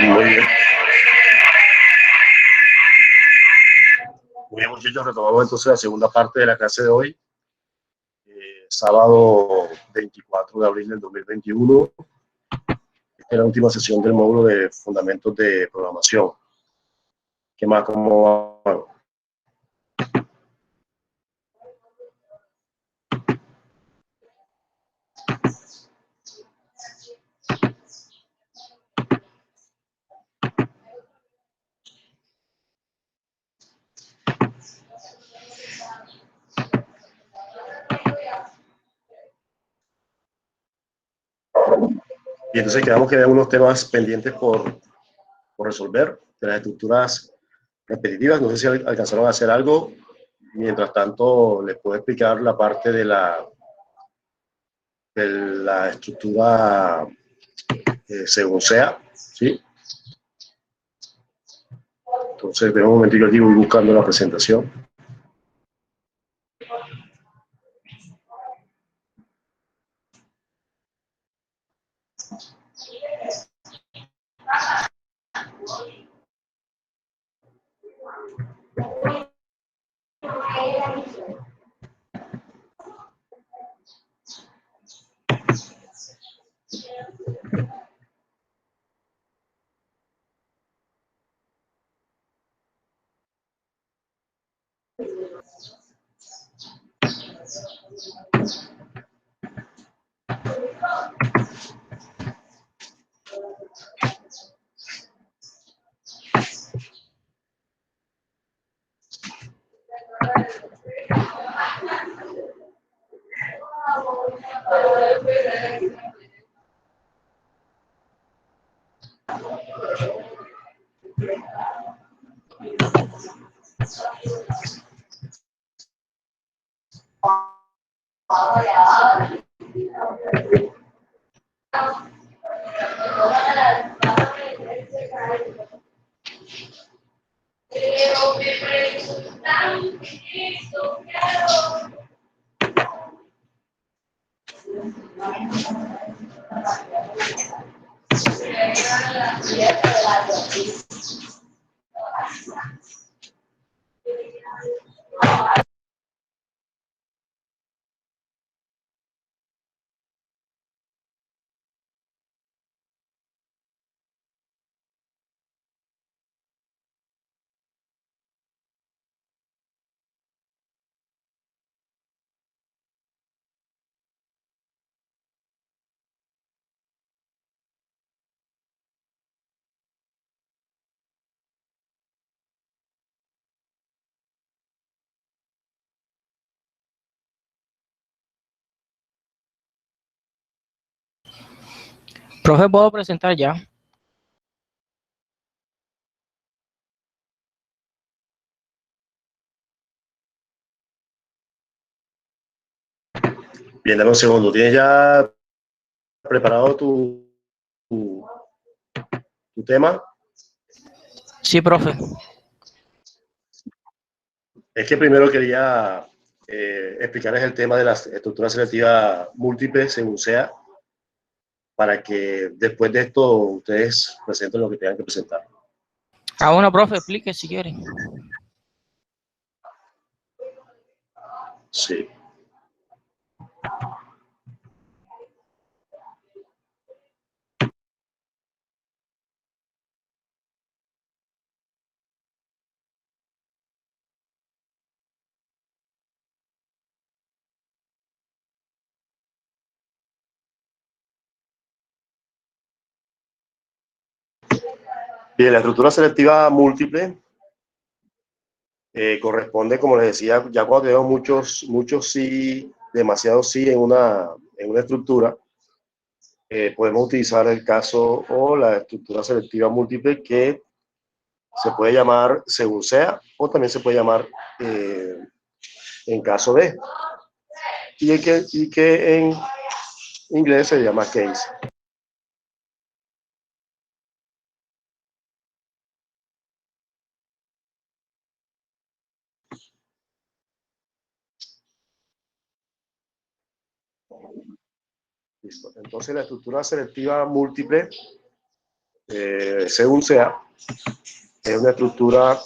Muy bien. Muy bien, muchachos, retomamos entonces la segunda parte de la clase de hoy, sábado 24 de abril del 2021. Esta es la última sesión del módulo de fundamentos de programación. ¿Qué más? ¿Cómo va? Y entonces quedamos que hay algunos temas pendientes por resolver de las estructuras repetitivas. No sé si alcanzaron a hacer algo. Mientras tanto, les puedo explicar la parte de la estructura según sea, ¿sí? Entonces, de un momentito aquí voy buscando la presentación. Profe, ¿puedo presentar ya? Bien, dame un segundo. ¿Tienes ya preparado tu tema? Sí, profe. Es que primero quería explicarles el tema de la estructura selectiva múltiple según sea, para que después de esto ustedes presenten lo que tengan que presentar. Ah, bueno, profe, explique si quiere. Sí. Bien, la estructura selectiva múltiple corresponde, como les decía, ya cuando tenemos muchos sí, demasiados sí en una estructura, podemos utilizar el caso o la estructura selectiva múltiple, que se puede llamar según sea o también se puede llamar en caso de, y que en inglés se llama case. Listo. Entonces la estructura selectiva múltiple según sea, es una estructura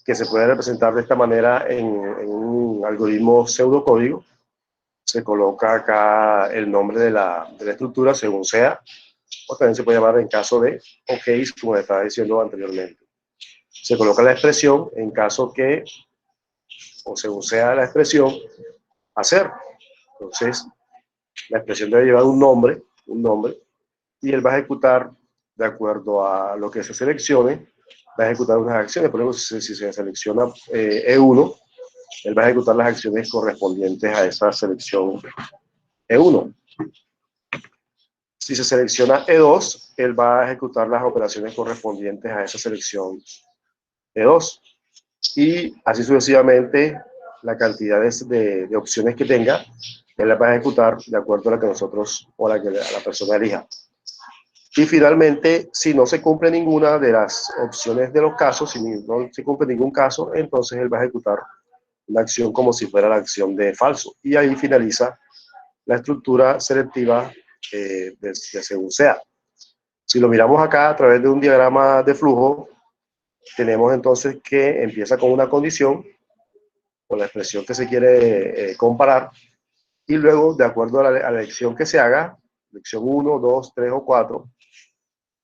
que se puede representar de esta manera en un algoritmo pseudocódigo. Se coloca acá el nombre de la estructura según sea, o también se puede llamar en caso de o case, como estaba diciendo anteriormente. Se coloca la expresión en caso que, o según sea la expresión, hacer. Entonces, la expresión debe llevar un nombre, y él va a ejecutar, de acuerdo a lo que se seleccione, va a ejecutar unas acciones. Por ejemplo, si se selecciona E1, él va a ejecutar las acciones correspondientes a esa selección E1. Si se selecciona E2, él va a ejecutar las operaciones correspondientes a esa selección E2. Y así sucesivamente, la cantidad de opciones que tenga, él las va a ejecutar de acuerdo a la que nosotros o a la persona elija. Y finalmente, si no se cumple ninguna de las opciones de los casos, si no se cumple ningún caso, entonces él va a ejecutar una acción como si fuera la acción de falso. Y ahí finaliza la estructura selectiva de según sea. Si lo miramos acá a través de un diagrama de flujo, tenemos entonces que empieza con una condición, con la expresión que se quiere comparar, y luego, de acuerdo a la elección que se haga, elección 1, 2, 3 o 4,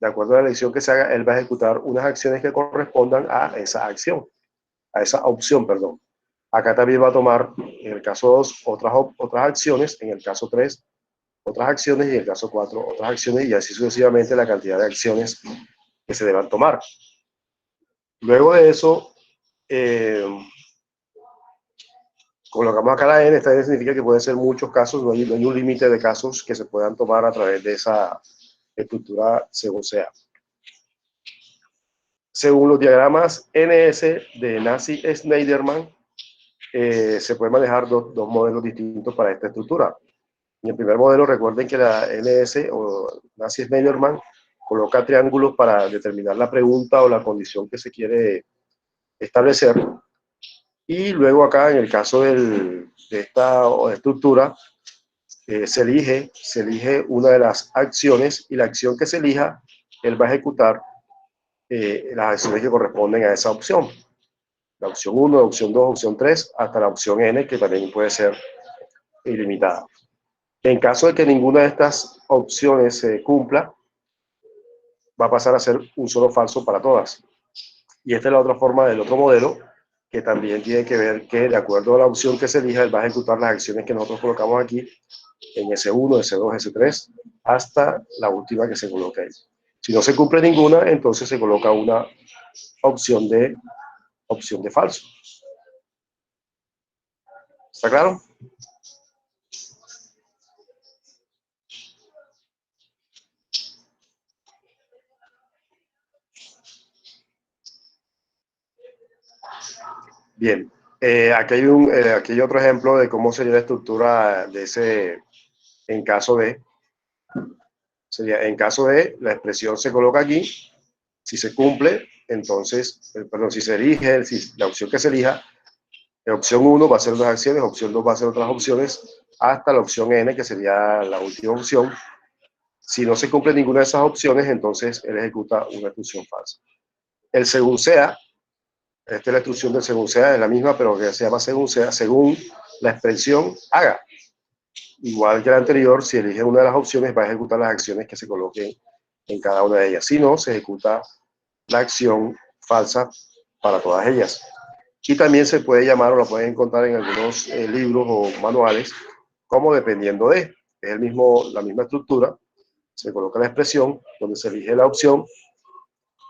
de acuerdo a la elección que se haga, él va a ejecutar unas acciones que correspondan a esa acción, a esa opción, perdón. Acá también va a tomar, en el caso 2, otras acciones, en el caso 3, otras acciones, y en el caso 4, otras acciones, y así sucesivamente la cantidad de acciones que se deban tomar. Luego de eso, colocamos acá la n. Esta n significa que pueden ser muchos casos, no hay un límite de casos que se puedan tomar a través de esa estructura según sea. Según los diagramas NS de Nazi-Schneiderman, se pueden manejar dos modelos distintos para esta estructura. En el primer modelo, recuerden que la NS o Nazi-Schneiderman coloca triángulos para determinar la pregunta o la condición que se quiere establecer. Y luego acá, en el caso de esta estructura, se elige una de las acciones, y la acción que se elija, él va a ejecutar las acciones que corresponden a esa opción. La opción 1, la opción 2, opción 3, hasta la opción n, que también puede ser ilimitada. En caso de que ninguna de estas opciones se cumpla, va a pasar a ser un solo falso para todas. Y esta es la otra forma del otro modelo, que también tiene que ver que, de acuerdo a la opción que se elija, él va a ejecutar las acciones que nosotros colocamos aquí en S1, S2, S3, hasta la última que se coloque ahí. Si no se cumple ninguna, entonces se coloca una opción de falso. ¿Está claro? Bien. Aquí hay otro ejemplo de cómo sería la estructura de ese, en caso de, sería en caso de, la expresión se coloca aquí. Si se cumple, entonces, perdón, si se elige, si la opción que se elija, la opción 1 va a ser unas acciones, opción 2 va a ser otras opciones, hasta la opción n, que sería la última opción. Si no se cumple ninguna de esas opciones, entonces él ejecuta una instrucción falsa. El según sea, esta es la instrucción del según sea, es la misma, pero que se llama según sea, según la expresión haga. Igual que la anterior, si elige una de las opciones, va a ejecutar las acciones que se coloquen en cada una de ellas. Si no, se ejecuta la acción falsa para todas ellas. Y también se puede llamar, o lo pueden encontrar en algunos libros o manuales, como dependiendo de. Es la misma estructura. Se coloca la expresión donde se elige la opción.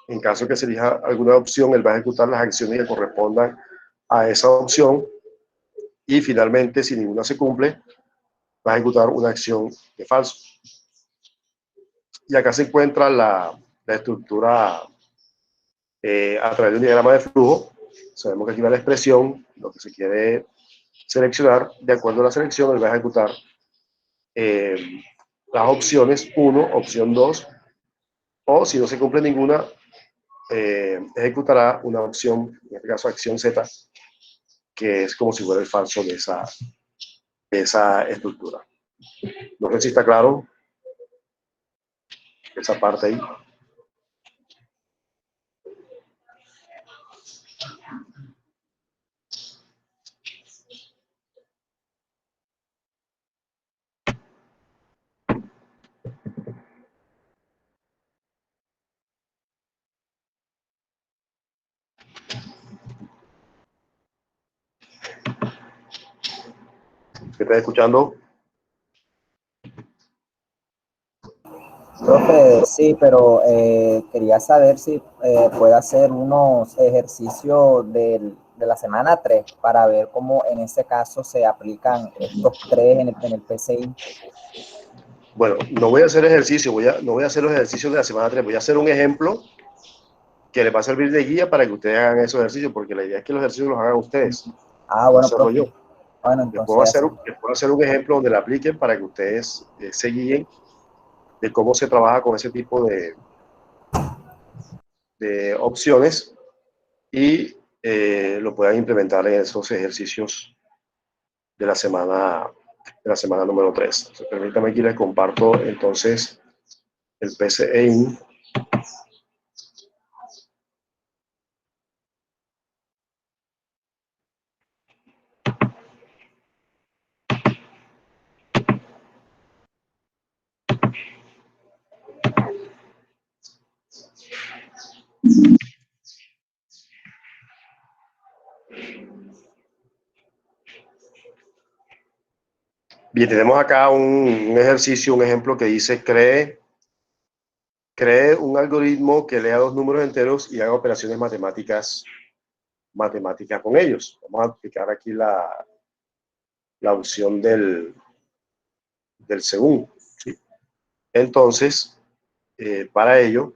En caso de que se elija alguna opción, él va a ejecutar las acciones que correspondan a esa opción. Y finalmente, si ninguna se cumple, va a ejecutar una acción de falso. Y acá se encuentra la estructura a través de un diagrama de flujo. Sabemos que aquí va la expresión, lo que se quiere seleccionar. De acuerdo a la selección, él va a ejecutar las opciones 1, opción 2, o si no se cumple ninguna, ejecutará una opción, en este caso acción Z, que es como si fuera el falso de esa estructura. No sé si está claro. esa parte ahí. ¿Me estás escuchando? Profe, sí, pero quería saber si puede hacer unos ejercicios de la semana 3 para ver cómo en ese caso se aplican estos tres en el PCI. Bueno, no voy a hacer ejercicio, no voy a hacer los ejercicios de la semana 3, voy a hacer un ejemplo que les va a servir de guía para que ustedes hagan esos ejercicios, porque la idea es que los ejercicios los hagan ustedes, Ah, no bueno, hacerlo profe. yo. Bueno, entonces así. Les puedo hacer un ejemplo donde la apliquen para que ustedes se guíen de cómo se trabaja con ese tipo de opciones y lo puedan implementar en esos ejercicios de la semana número 3. Entonces, permítame aquí les comparto entonces el PCEIN. Bien, tenemos acá un ejercicio, un ejemplo que dice cree un algoritmo que lea dos números enteros y haga operaciones matemáticas con ellos. Vamos a aplicar aquí la opción del según. ¿Sí? Entonces, para ello,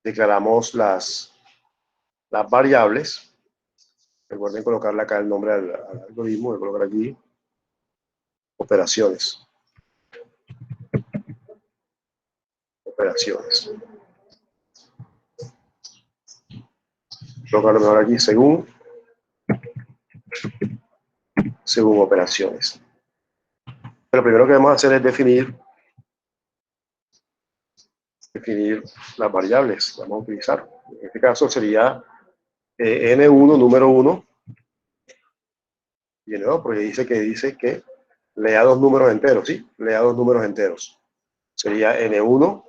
declaramos las variables. Recuerden colocarle acá el nombre al algoritmo. Voy a colocar aquí operaciones. Colocarlo mejor aquí según operaciones. Pero lo primero que vamos a hacer es definir las variables que vamos a utilizar. En este caso sería N1, número 1, y N2, porque dice que lea dos números enteros, ¿sí? Lea dos números enteros. Sería N1,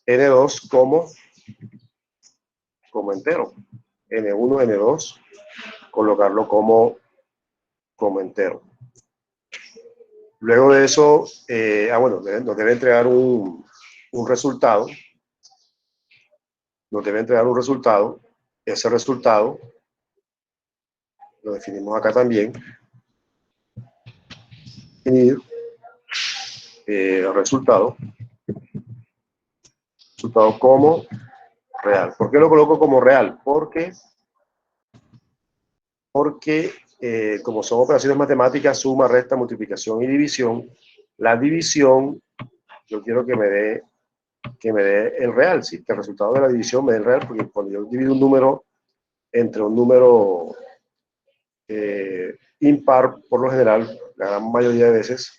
N2 como entero. N1, N2, colocarlo como entero. Luego de eso, bueno, nos debe entregar un resultado. Nos debe entregar un resultado. Ese resultado lo definimos acá también. Definir resultado como real. ¿Por qué lo coloco como real? Porque como son operaciones matemáticas, suma, resta, multiplicación y división, la división yo quiero que me dé el real, ¿sí? Que el resultado de la división me dé el real, porque cuando yo divido un número entre un número impar, por lo general, la gran mayoría de veces,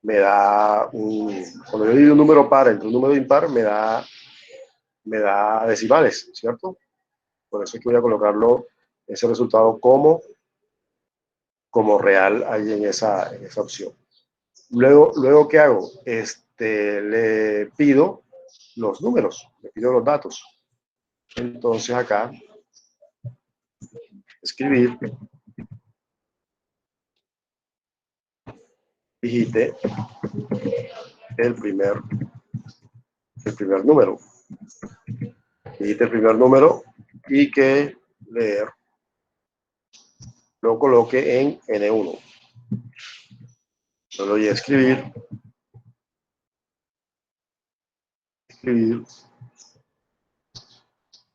me da cuando yo divido un número par entre un número impar, me da decimales, ¿cierto? Por eso es que voy a colocarlo, ese resultado como real ahí en esa opción. Luego ¿qué hago? Le pido los números, le pido los datos. Entonces acá, escribir, digite el primer número. Digite el primer número y que leer lo coloque en N1. Lo voy a escribir,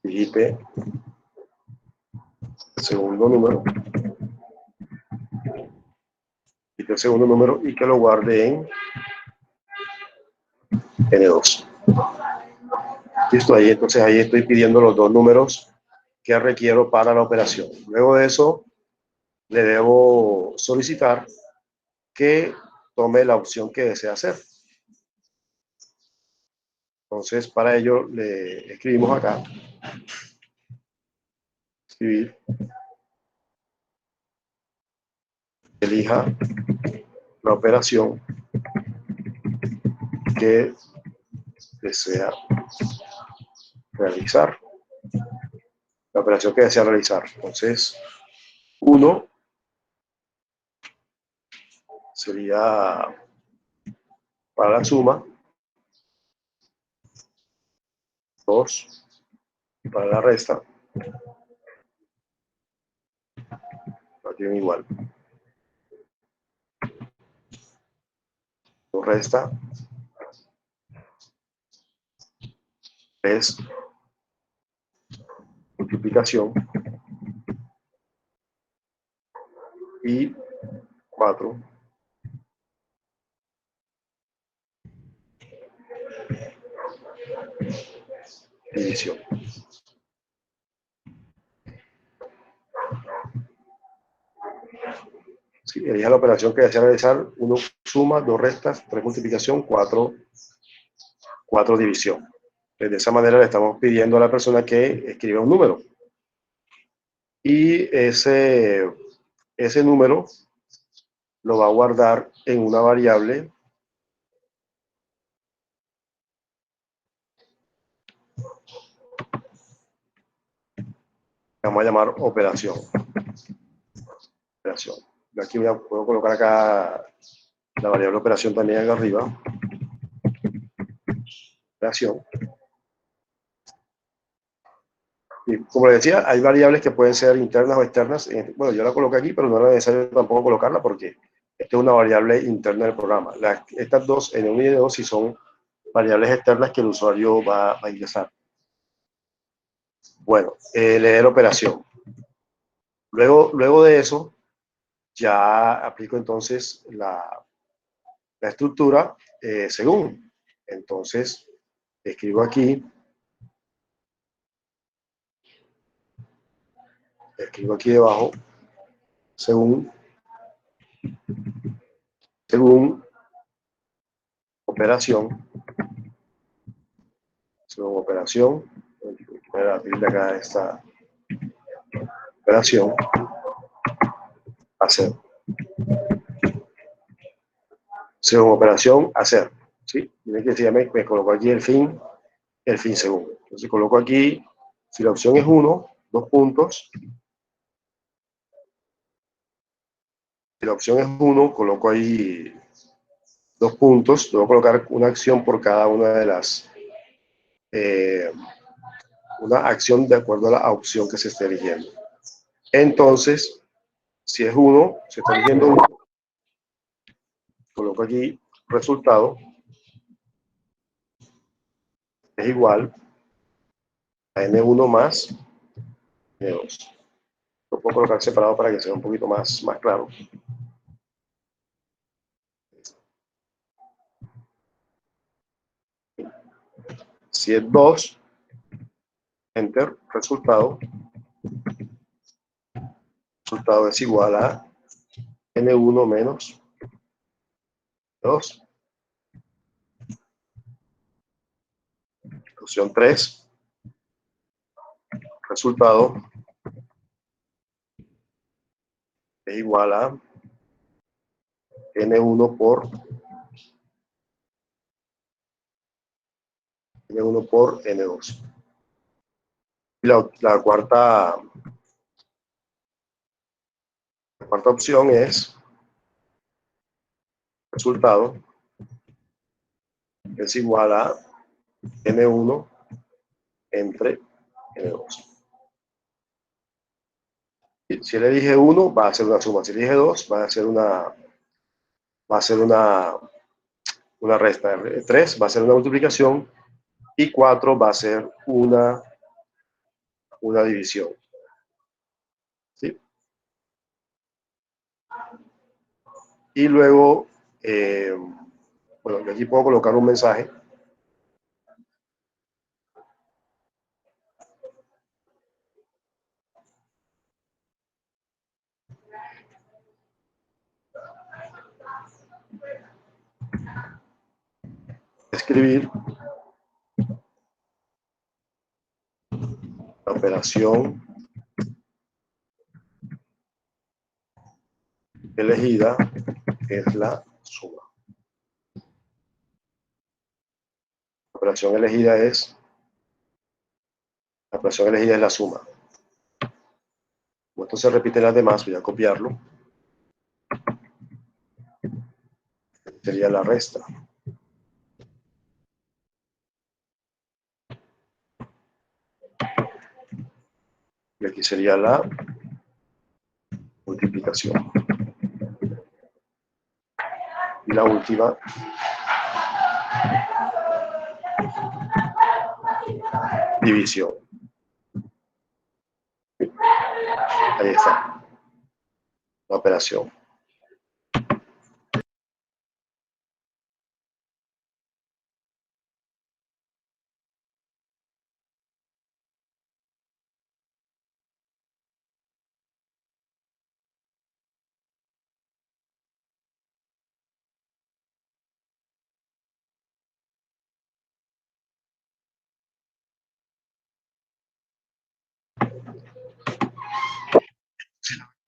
digite el segundo número, y que lo guarde en N2. Listo, ahí entonces ahí estoy pidiendo los dos números que requiero para la operación. Luego de eso, le debo solicitar que tome la opción que desea hacer. Entonces, para ello le escribimos acá, escribir, elija la operación que desea realizar. La operación que desea realizar. Entonces, 1 sería para la suma, 2 para la resta, lo tienen igual. Lo resta 3 multiplicación y 4 división. Sí, elija la operación que desea realizar. 1 suma, 2 restas, 3 multiplicación, 4 división. De esa manera le estamos pidiendo a la persona que escriba un número. Y ese número lo va a guardar en una variable que vamos a llamar operación. Yo aquí puedo colocar acá la variable operación también acá arriba. Operación. Y como les decía, hay variables que pueden ser internas o externas. Bueno, yo la coloqué aquí, pero no era necesario tampoco colocarla porque esta es una variable interna del programa. Estas dos, N1 y N2, sí son variables externas que el usuario va a ingresar. Bueno, leer operación. Luego de eso, ya aplico entonces la estructura según. Entonces, escribo aquí debajo, según operación, voy a abrir acá esta operación, hacer. Según operación, hacer. ¿Sí? Miren que si me coloco aquí el fin según. Entonces coloco aquí, si la opción es 1, 2 puntos. Si la opción es 1, coloco ahí 2 puntos. Debo colocar una acción por cada una de las, una acción de acuerdo a la opción que se esté eligiendo. Entonces, si es 1, se está eligiendo 1, coloco aquí resultado, es igual a N1 más N2. Lo puedo colocar separado para que sea un poquito más claro. Si es 2, enter, resultado es igual a N1 menos 2. Opción 3, resultado es igual a N1 por N2. Y la cuarta opción es resultado es igual a N1 entre N2. Si le dije 1, va a ser una suma. Si le dije 2, va a ser una resta. 3 va a ser una multiplicación y 4 va a ser una división. ¿Sí? Y luego, bueno, yo aquí puedo colocar un mensaje. Escribir La operación elegida es la suma. La operación elegida es la suma. Como esto se repite en las demás, voy a copiarlo. Sería la resta. Y aquí sería la multiplicación. Y la última, división. Ahí está. La operación.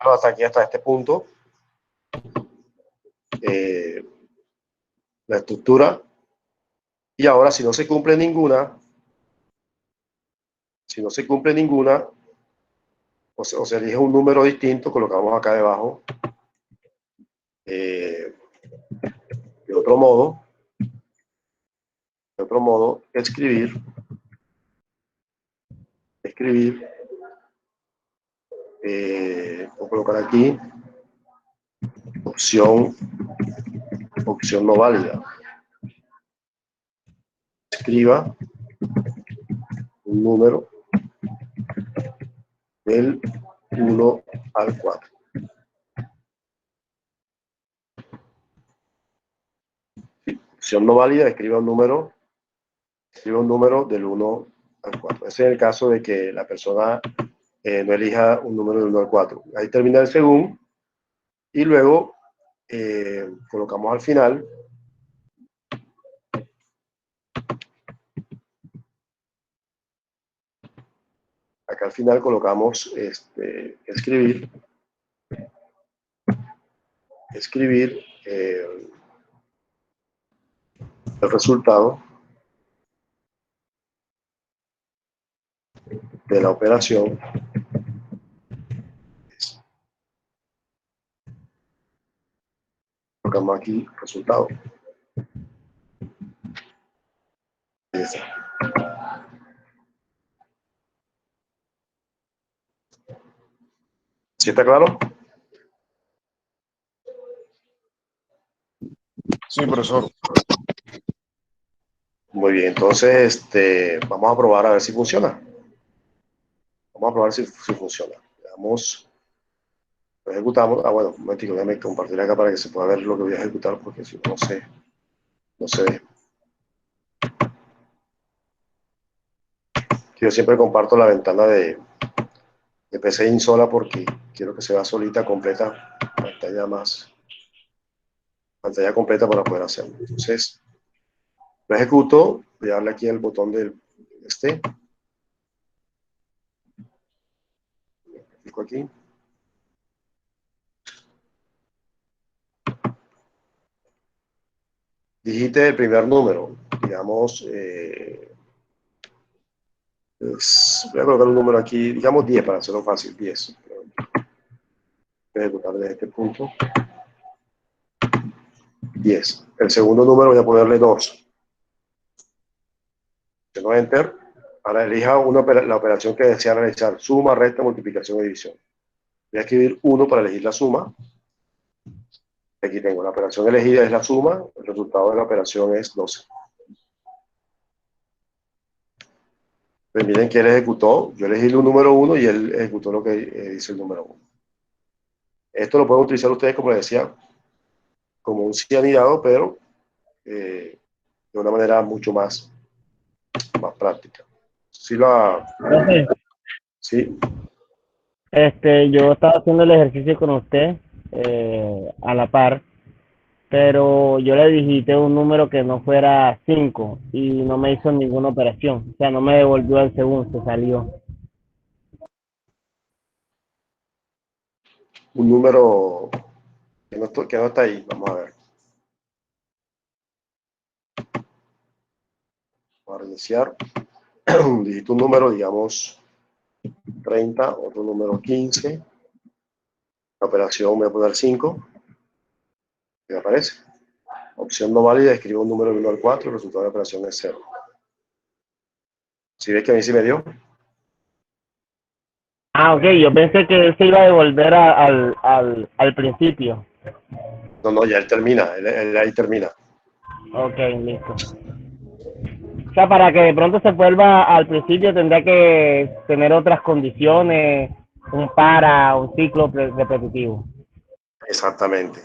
Hasta aquí, hasta este punto, la estructura. Y ahora, si no se cumple ninguna, o se elige un número distinto, colocamos acá debajo, de otro modo, escribir, voy a colocar aquí, opción no válida. Escriba un número del 1 al 4. Opción no válida, escriba un número del 1 al 4. Ese es el caso de que la persona no elija un número del 1 al 4. Ahí termina el según, y luego colocamos al final acá al final colocamos escribir el resultado de la operación colocamos aquí resultado. Ahí está. ¿Sí está claro? Sí, profesor. Muy bien, entonces vamos a probar a ver si funciona. Vamos a probar si funciona. Veamos, lo ejecutamos. Ah, bueno, un momentito, déjame compartir acá para que se pueda ver lo que voy a ejecutar, porque si no se ve. Yo siempre comparto la ventana de PC sola porque quiero que se vea solita, completa, pantalla completa para poder hacerlo. Entonces, lo ejecuto, voy a darle aquí el botón del clico aquí. Digite el primer número, digamos, voy a colocar un número aquí, digamos 10 para hacerlo fácil, 10. Voy a ejecutar desde este punto. 10. El segundo número voy a ponerle 2. Tengo Enter. Ahora elija la operación que desea realizar, suma, resta, multiplicación o división. Voy a escribir 1 para elegir la suma. Aquí tengo la operación elegida es la suma, el resultado de la operación es 12. Pues miren que él ejecutó, yo elegí el número 1 y él ejecutó lo que dice el número 1. Esto lo pueden utilizar ustedes, como les decía, como un sí anidado, pero de una manera mucho más práctica. Sí, Profe, sí. yo estaba haciendo el ejercicio con usted a la par, pero yo le digité un número que no fuera 5 y no me hizo ninguna operación. O sea, no me devolvió el segundo, se salió. un número que no está ahí. Vamos a ver. Vamos a reiniciar. Digito un número, digamos 30, otro número 15. La operación voy a poner 5. ¿Qué me aparece? Opción no válida, escribo un número de 1 al 4, el resultado de la operación es 0. ¿Sí ves que a mí sí me dio? Ah, ok, yo pensé que él se iba a devolver al principio. No, ya él termina, él ahí termina. Ok, listo. O sea, para que de pronto se vuelva al principio tendría que tener otras condiciones, un un ciclo repetitivo. Exactamente.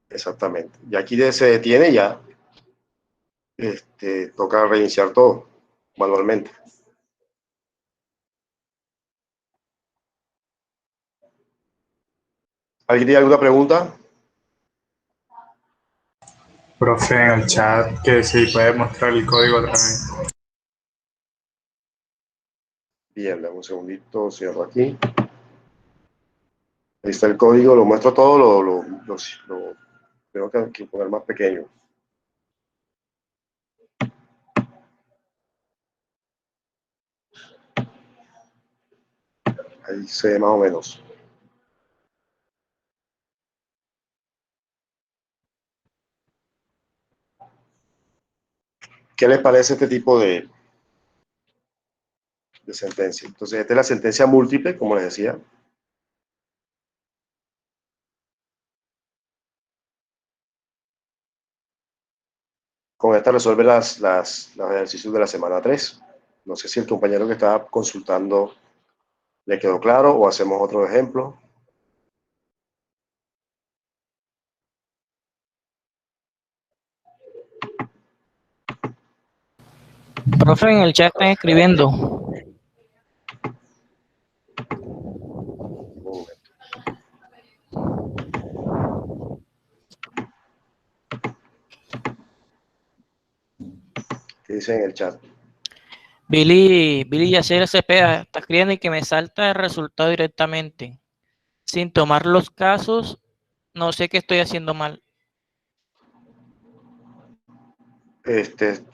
Exactamente. Y aquí se detiene ya. Toca reiniciar todo manualmente. ¿Alguien tiene alguna pregunta? Profe, en el chat que si puede mostrar el código otra vez. Bien, dame un segundito, cierro aquí. Ahí está el código, lo muestro todo, lo tengo que poner más pequeño. Ahí se ve más o menos. ¿Qué les parece este tipo de sentencia? Entonces, esta es la sentencia múltiple, como les decía. Con esta resuelve los ejercicios de la semana 3. No sé si el compañero que estaba consultando le quedó claro o hacemos otro ejemplo. Profe, en el chat están escribiendo. ¿Qué dice en el chat? Billy Yacer Cepeda está escribiendo y que me salta el resultado directamente. Sin tomar los casos, no sé qué estoy haciendo mal.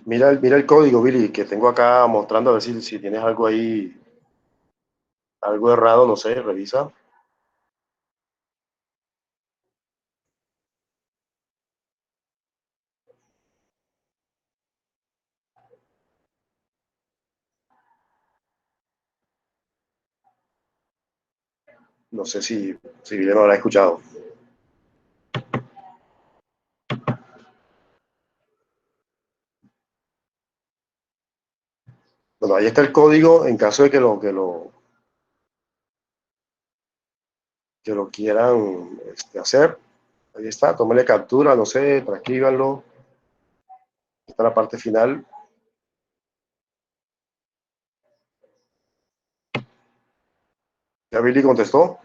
Mira el código, Billy, que tengo acá mostrando a ver si tienes algo ahí, algo errado, no sé, revisa. No sé si Billy no lo habrá escuchado. Bueno, ahí está el código en caso de que lo quieran hacer. Ahí está, tómenle captura, no sé, transcríbanlo. Esta es la parte final. ¿Ya Billy contestó?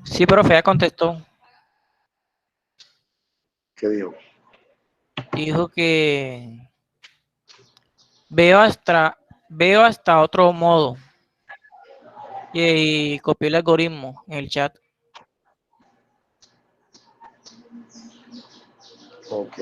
Sí, profe, ya contestó. ¿Qué dijo? Dijo que veo hasta otro modo. Y copió el algoritmo en el chat. Ok.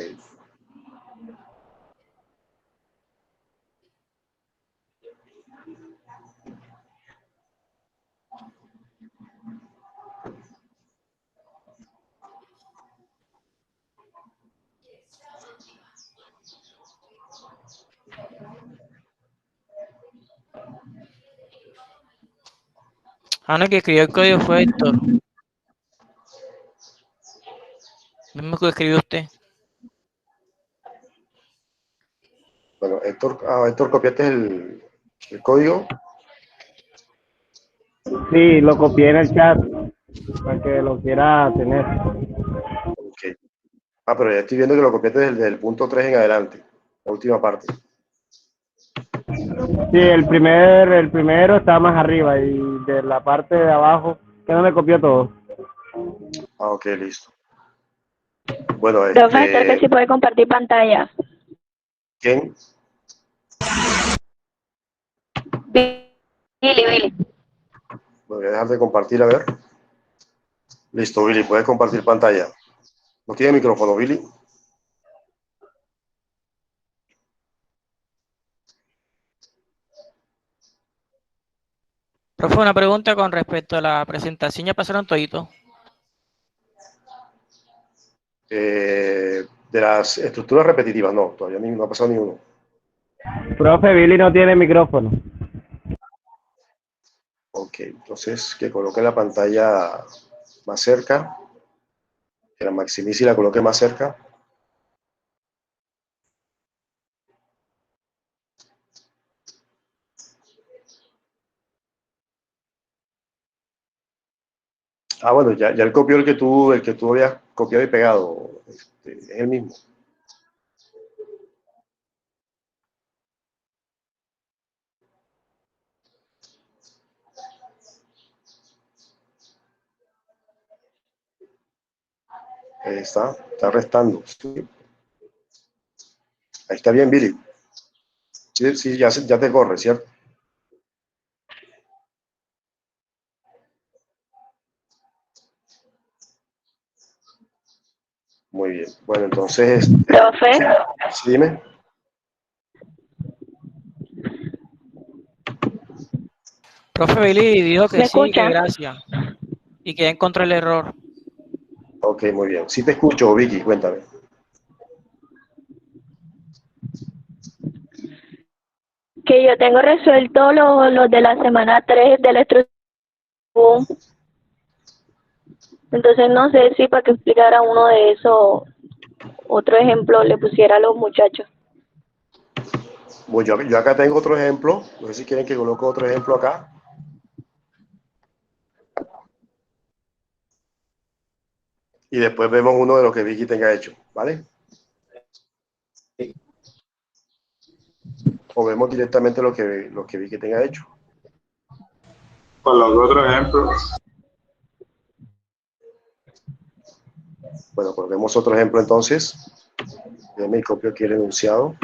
No, que escribió el código fue Héctor. Lo mismo que escribió usted. Bueno, Héctor, ¿copiaste el código? Sí, lo copié en el chat para que lo quiera tener. Ok. Pero ya estoy viendo que lo copiaste desde el punto 3 en adelante, la última parte. Sí, el primero está más arriba y de la parte de abajo, que no me copió todo. Ok, listo. Bueno, Profe, creo que sí puede compartir pantalla. ¿quién? Billy. Voy a dejar de compartir, a ver. Listo, Billy, puedes compartir pantalla. ¿No tiene micrófono, Billy? Profe, una pregunta con respecto a la presentación. ¿Ya pasaron todito? De las estructuras repetitivas, no, todavía no ha pasado ni uno. Profe, Billy no tiene micrófono. Ok, entonces que coloque la pantalla más cerca, que la maximice y la coloque más cerca. Ah, bueno, ya él copió el que tú habías copiado y pegado. Es el mismo. Ahí está restando. ¿Sí? Ahí está bien, Billy. Sí, sí, ya te corre, ¿cierto? Muy bien. Bueno, entonces, Profe, sí, dime. Profe Billy dijo que ¿me sí, que escucha? gracias. Y que ya encontró el error. Ok, muy bien. Sí te escucho, Vicky, cuéntame. Que yo tengo resuelto los de la semana 3 de la estructura. Entonces no sé si para que explicara uno de esos, otro ejemplo le pusiera a los muchachos. Bueno, yo acá tengo otro ejemplo. No sé si quieren que coloque otro ejemplo acá. Y después vemos uno de lo que Vicky tenga hecho, ¿vale? O vemos directamente lo que Vicky tenga hecho. Con los otros ejemplos. Bueno, pues vemos otro ejemplo entonces. Déjame copio aquí el enunciado.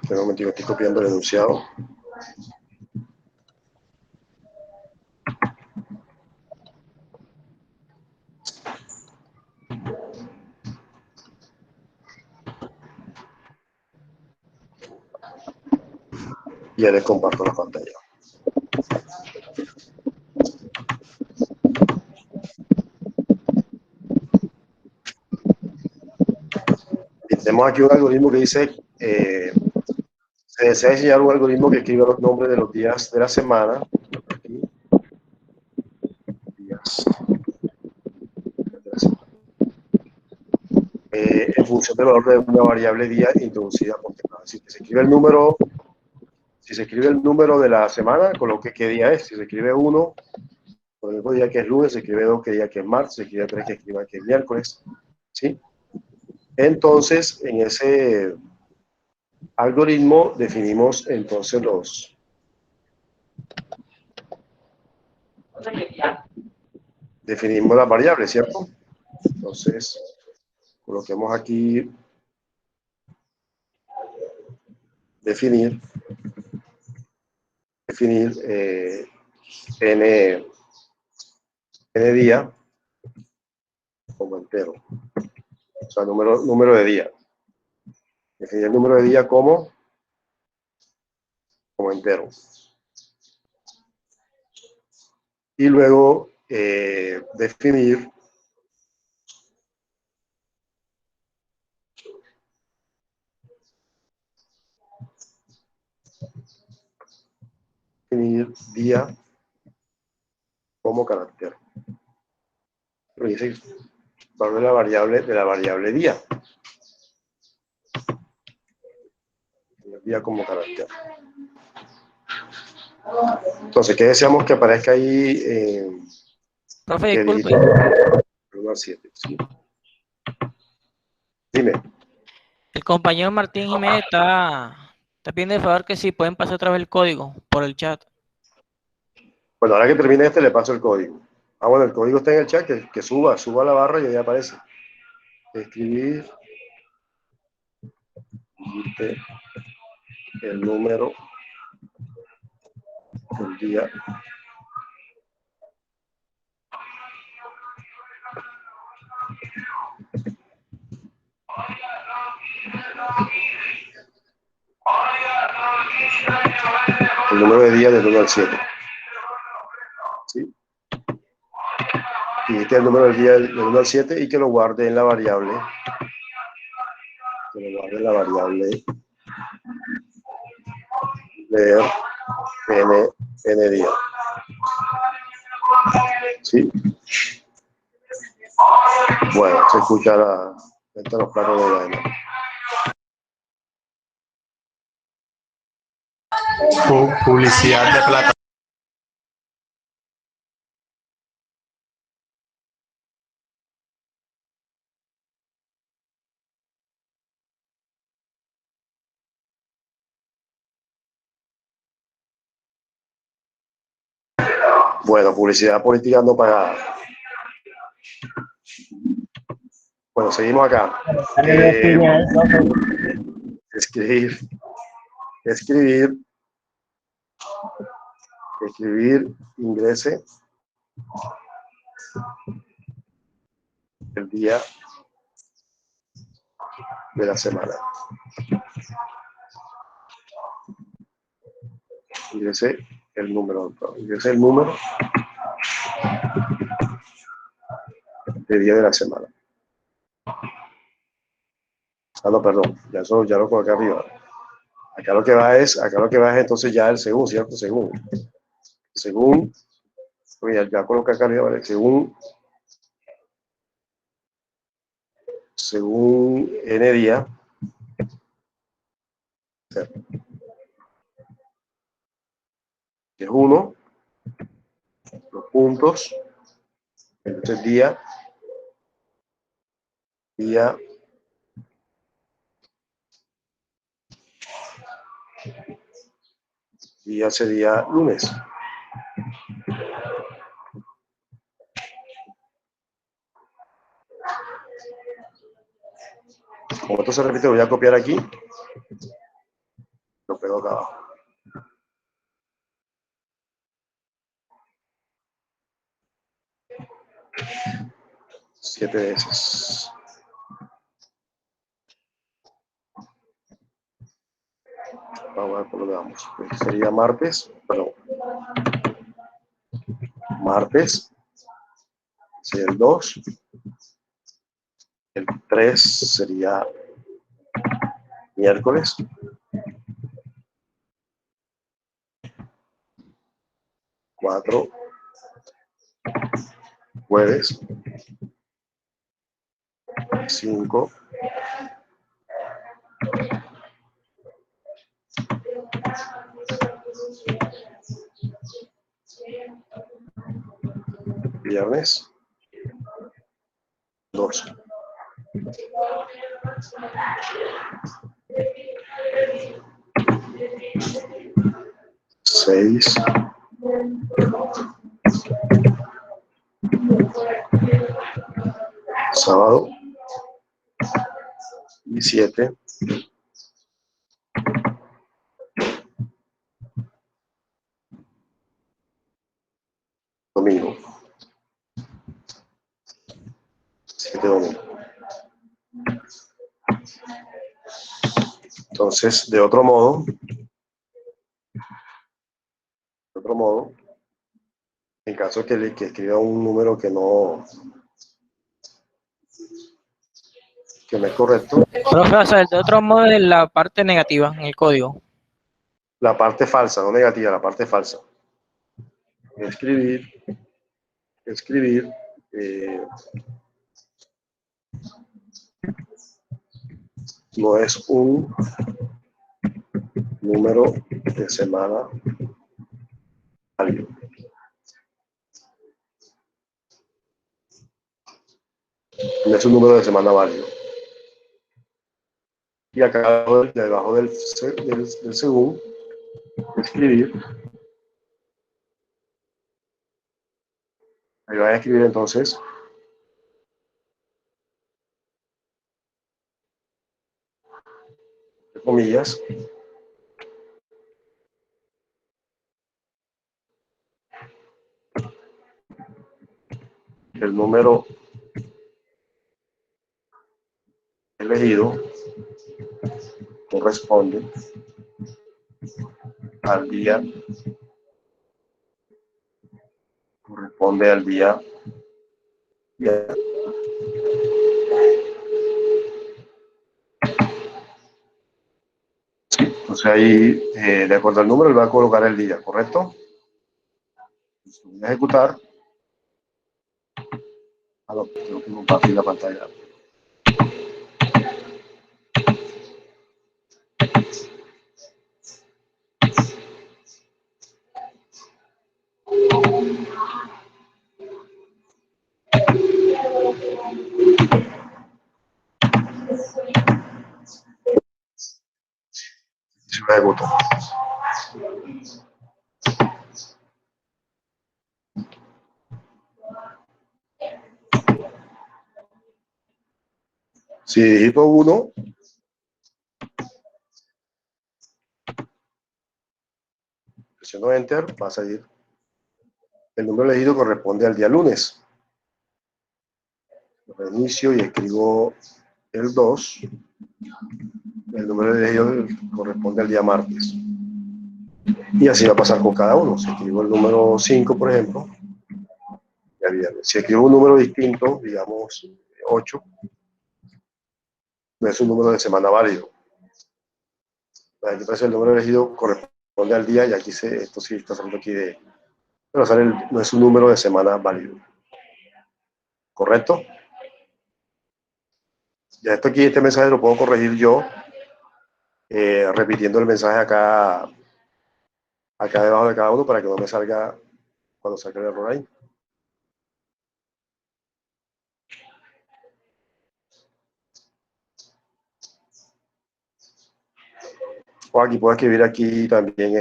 Un momentito, estoy copiando el enunciado. Y ya les comparto la pantalla. Y tenemos aquí un algoritmo que dice, se desea diseñar un algoritmo que escriba los nombres de los días de la semana. Aquí. Días de la semana. En función del valor de una variable día introducida por temporada. Así que se escribe el número, si se escribe el número de la semana, coloque qué día es. Si se escribe 1, por el mismo día que es lunes, se escribe 2, qué día que es martes, se escribe 3, que escriba que es miércoles. ¿Sí? Entonces, en ese algoritmo definimos entonces definimos las variables, ¿cierto? Entonces, coloquemos aquí definir n día como entero. O sea, número de día. Definir el número de día como entero. Y luego definir día como carácter. Lo dice valor de la variable día. Día como carácter. Entonces, ¿qué deseamos que aparezca ahí? Profe, Que disculpe. digite 1 al 7. ¿Sí? Dime. El compañero Martín Jiménez Te pidiendo el favor que si pueden pasar otra vez el código por el chat. Bueno, ahora que termine este, le paso el código. Ah, bueno, el código está en el chat, que suba la barra y ahí aparece. Escribir, digite el número del día. El número de día del 1 al 7. ¿Sí? Digite el número del día del 1 al 7 y que lo guarde en la variable. Que lo guarde en la variable leer n día. ¿Sí? Bueno, se escucha la venta de los platos de baño. Publicidad de plata. Bueno, publicidad política no pagada. Bueno, seguimos acá. Escribir, ingrese el día de la semana. Ingrese el número de día de la semana. Ah, no, perdón, ya lo coloqué arriba. Acá lo que va es entonces ya el según, ¿cierto? Según, ya coloqué acá arriba, ¿vale? Según n día, que es 1, los puntos, entonces día sería lunes. Como esto se repite, lo voy a copiar aquí. Lo pego acá abajo. Siete veces. Vamos a ver por dónde vamos. Pues sería martes, sería el 2. El 3 sería miércoles. 4, jueves. 5, viernes. 2. 6. 7. Domingo. 7 domingo. Entonces, de otro modo, en caso de que escriba un número que no es correcto. Profe, o sea, de otro modo es la parte negativa en el código. La parte falsa, no negativa, la parte falsa. Escribir, no es un número de semana válido. No es un número de semana válido. y acá debajo del según, escribir. Ahí van a escribir entonces comillas, el número elegido corresponde al día entonces ahí de acuerdo al número él va a colocar el día, ¿correcto? Voy a ejecutar. No, tengo que compartir la pantalla. Si lo ejecuto. Si digito 1, presiono Enter, va a salir. El número elegido corresponde al día lunes. Reinicio y escribo el 2. El número elegido corresponde al día martes. Y así va a pasar con cada uno. Si escribo el número 5, por ejemplo, ya viernes. Si escribo un número distinto, digamos 8, no es un número de semana válido. Entonces el número elegido corresponde al día y aquí esto sí está saliendo aquí de... Pero no es un número de semana válido. ¿Correcto? Ya esto aquí, este mensaje lo puedo corregir yo repitiendo el mensaje acá debajo de cada uno para que no me salga cuando salga el error ahí. O aquí puedo escribir aquí también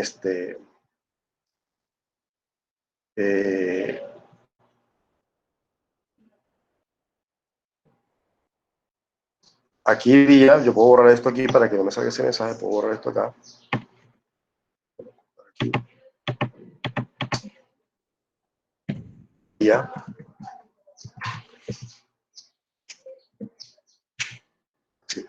aquí día, yo puedo borrar esto aquí para que no me salga ese mensaje, puedo borrar esto acá. Aquí. Día. Sí.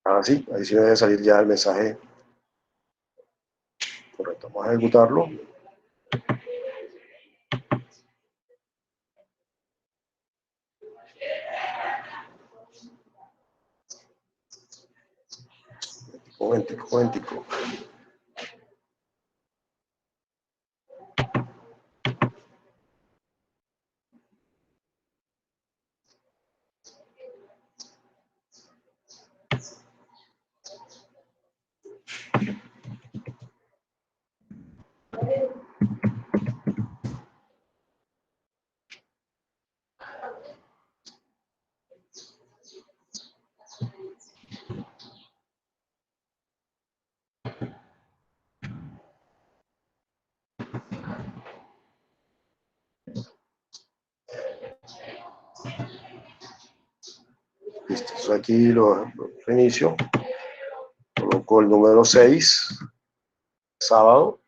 Ahora sí, ahí sí me debe salir ya el mensaje correcto. Vamos a ejecutarlo. Momentico. Listo, entonces aquí lo reinicio. Coloco el número 6, sábado.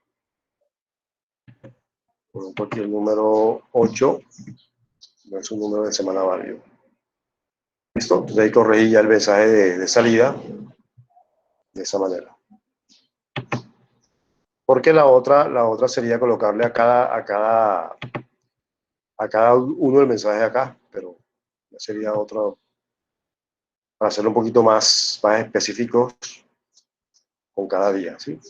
Coloco aquí el número 8, no es un número de semana válido. Listo, entonces ahí corregí ya el mensaje de salida de esa manera. Porque la otra sería colocarle a cada uno el mensaje acá, pero ya sería otro, para hacerlo un poquito más específicos con cada día, ¿sí?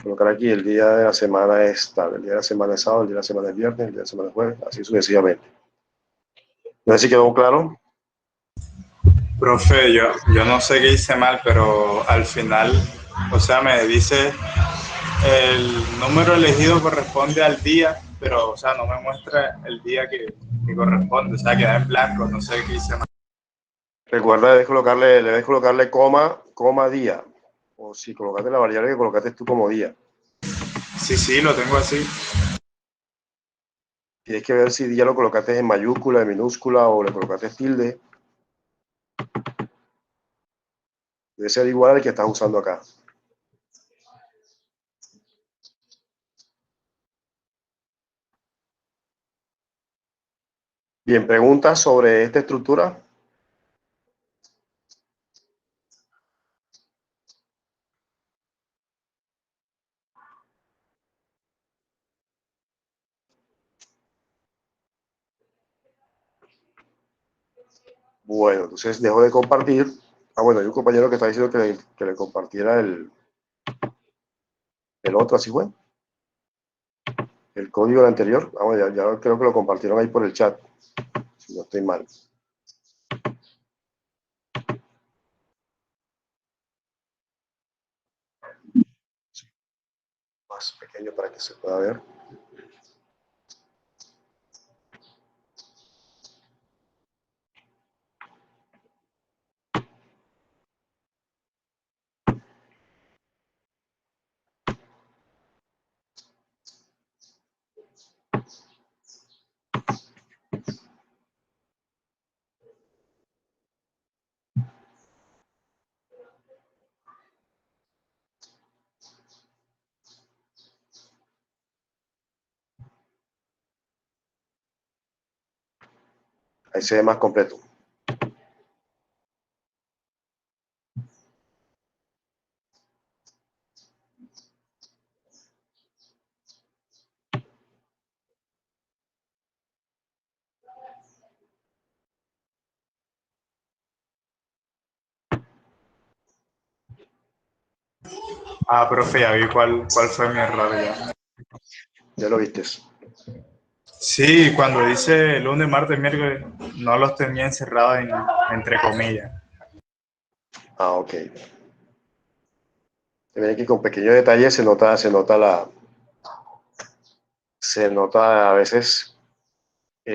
Colocar aquí el día de la semana es tal, el día de la semana es sábado, el día de la semana es viernes, el día de la semana es jueves, así sucesivamente. No sé si quedó claro. Profe, yo no sé qué hice mal, pero al final, o sea, me dice el número elegido corresponde al día pero, o sea, no me muestra el día que corresponde, o sea, queda en blanco, no sé qué hice mal. Recuerda, debes colocarle coma, día. O si colocaste la variable que colocaste tú como día. Sí, lo tengo así. Tienes que ver si día lo colocaste en mayúscula, en minúscula o le colocaste tilde. Debe ser igual al que estás usando acá. Bien, ¿preguntas sobre esta estructura? Bueno, entonces dejo de compartir. Bueno, hay un compañero que está diciendo que le compartiera el otro, así fue. El código del anterior. Bueno, ya creo que lo compartieron ahí por el chat. Si no estoy mal. Más pequeño para que se pueda ver. Ahí se ve más completo. Ah, profe, ya vi cuál fue mi error ya. Ya lo vistes. Sí, cuando dice lunes, martes, miércoles, no los tenía encerrados entre comillas. Ah, ok. Ven que con pequeños detalles se nota a veces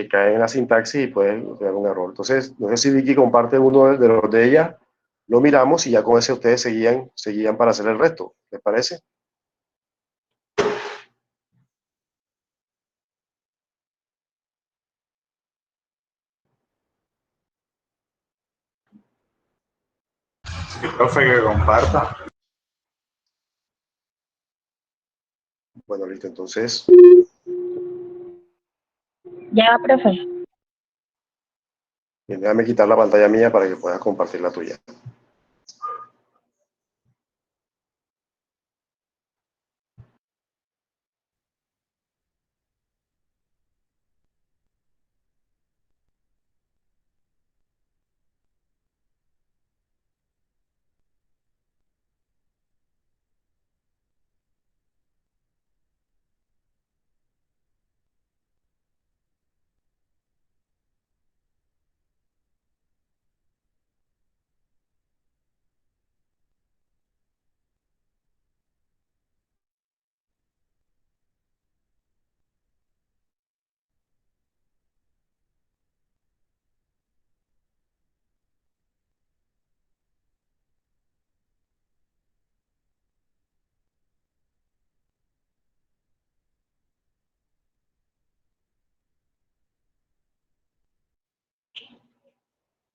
cae en la sintaxis y puede tener un error. Entonces, no sé si Vicky comparte uno de los de ella, lo miramos y ya con ese ustedes seguían para hacer el resto. ¿Les parece? Sí, profe, que comparta. Bueno, listo. Entonces, Ya, profe. bien, déjame quitar la pantalla mía para que puedas compartir la tuya.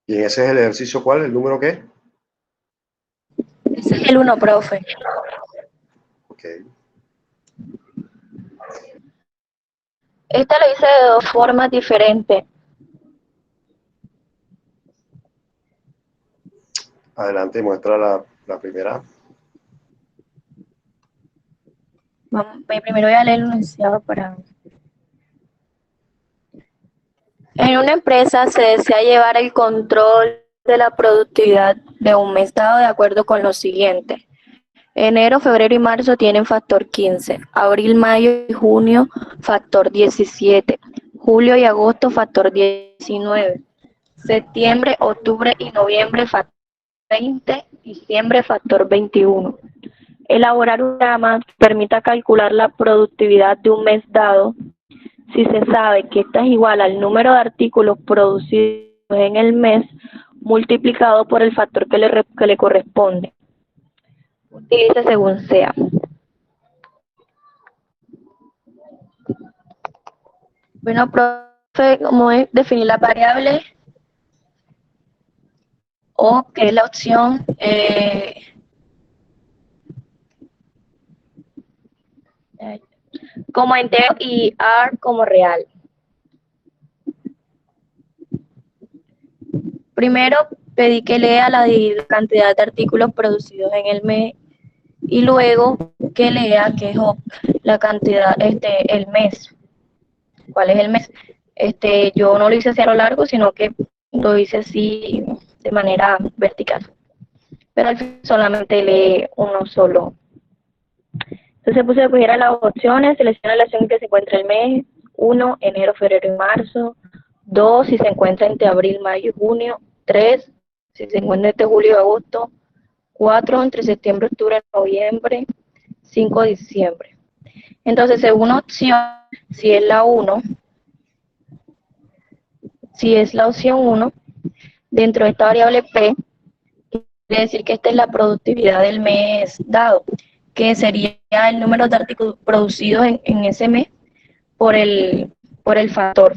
Y ese es el ejercicio, ¿cuál? ¿El número qué? Ese es el 1, profe. Ok. Este lo hice de dos formas diferentes. Adelante, muestra la primera. Primero voy a leer el enunciado para... En una empresa se desea llevar el control de la productividad de un mes dado de acuerdo con lo siguiente. Enero, febrero y marzo tienen factor 15, abril, mayo y junio factor 17, julio y agosto factor 19, septiembre, octubre y noviembre factor 20, diciembre factor 21. Elaborar un programa que permita calcular la productividad de un mes dado Si se sabe que esta es igual al número de artículos producidos en el mes multiplicado por el factor que le corresponde. Utilice según sea. Bueno, profe, ¿cómo es definir las variables? O que es la opción como entero y R como real. Primero pedí que lea la cantidad de artículos producidos en el mes y luego que lea que es la cantidad, el mes. ¿Cuál es el mes? Yo no lo hice así a lo largo, sino que lo hice así de manera vertical. Pero al fin solamente lee uno solo. Entonces puse que pusiera las opciones, selecciona la opción en que se encuentra el mes, 1, enero, febrero y marzo, 2, si se encuentra entre abril, mayo y junio, 3, si se encuentra entre julio y agosto, 4, entre septiembre, octubre y noviembre, 5, diciembre. Entonces, según opción, si es la 1, si es la opción 1, dentro de esta variable P, quiere decir que esta es la productividad del mes dado, que sería el número de artículos producidos en ese mes por el factor.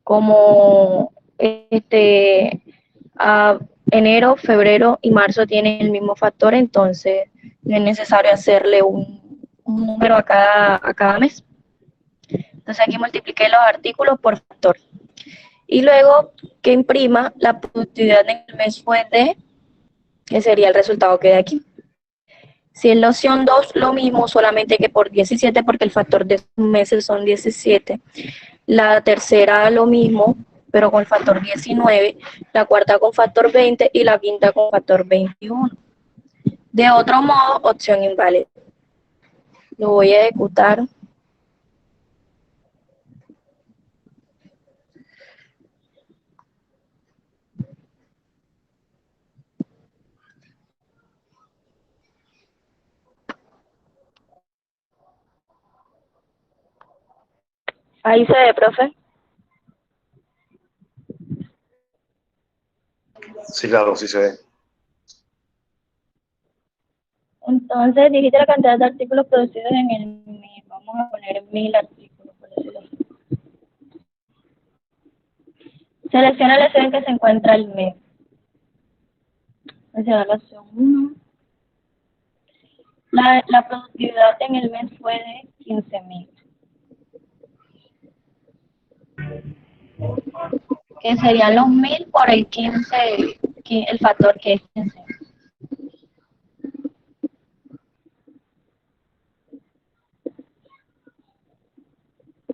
Como enero, febrero y marzo tienen el mismo factor, entonces no es necesario hacerle un número a cada mes. Entonces aquí multipliqué los artículos por factor. Y luego que imprima la productividad en el mes fue de, que sería el resultado que de aquí. Si es la opción 2, lo mismo, solamente que por 17, porque el factor de meses son 17. La tercera lo mismo, pero con el factor 19. La cuarta con factor 20 y la quinta con factor 21. De otro modo, opción inválida. Lo voy a ejecutar. Ahí se ve, profe. Sí, claro, sí se ve. Entonces, dijiste la cantidad de artículos producidos en el mes. Vamos a poner 1000 artículos, por decirlo así. Selecciona la opción en que se encuentra el mes. Selecciona la opción 1. La productividad en el mes fue de 15.000. Que serían los 1000 por el 15, el factor que es 15.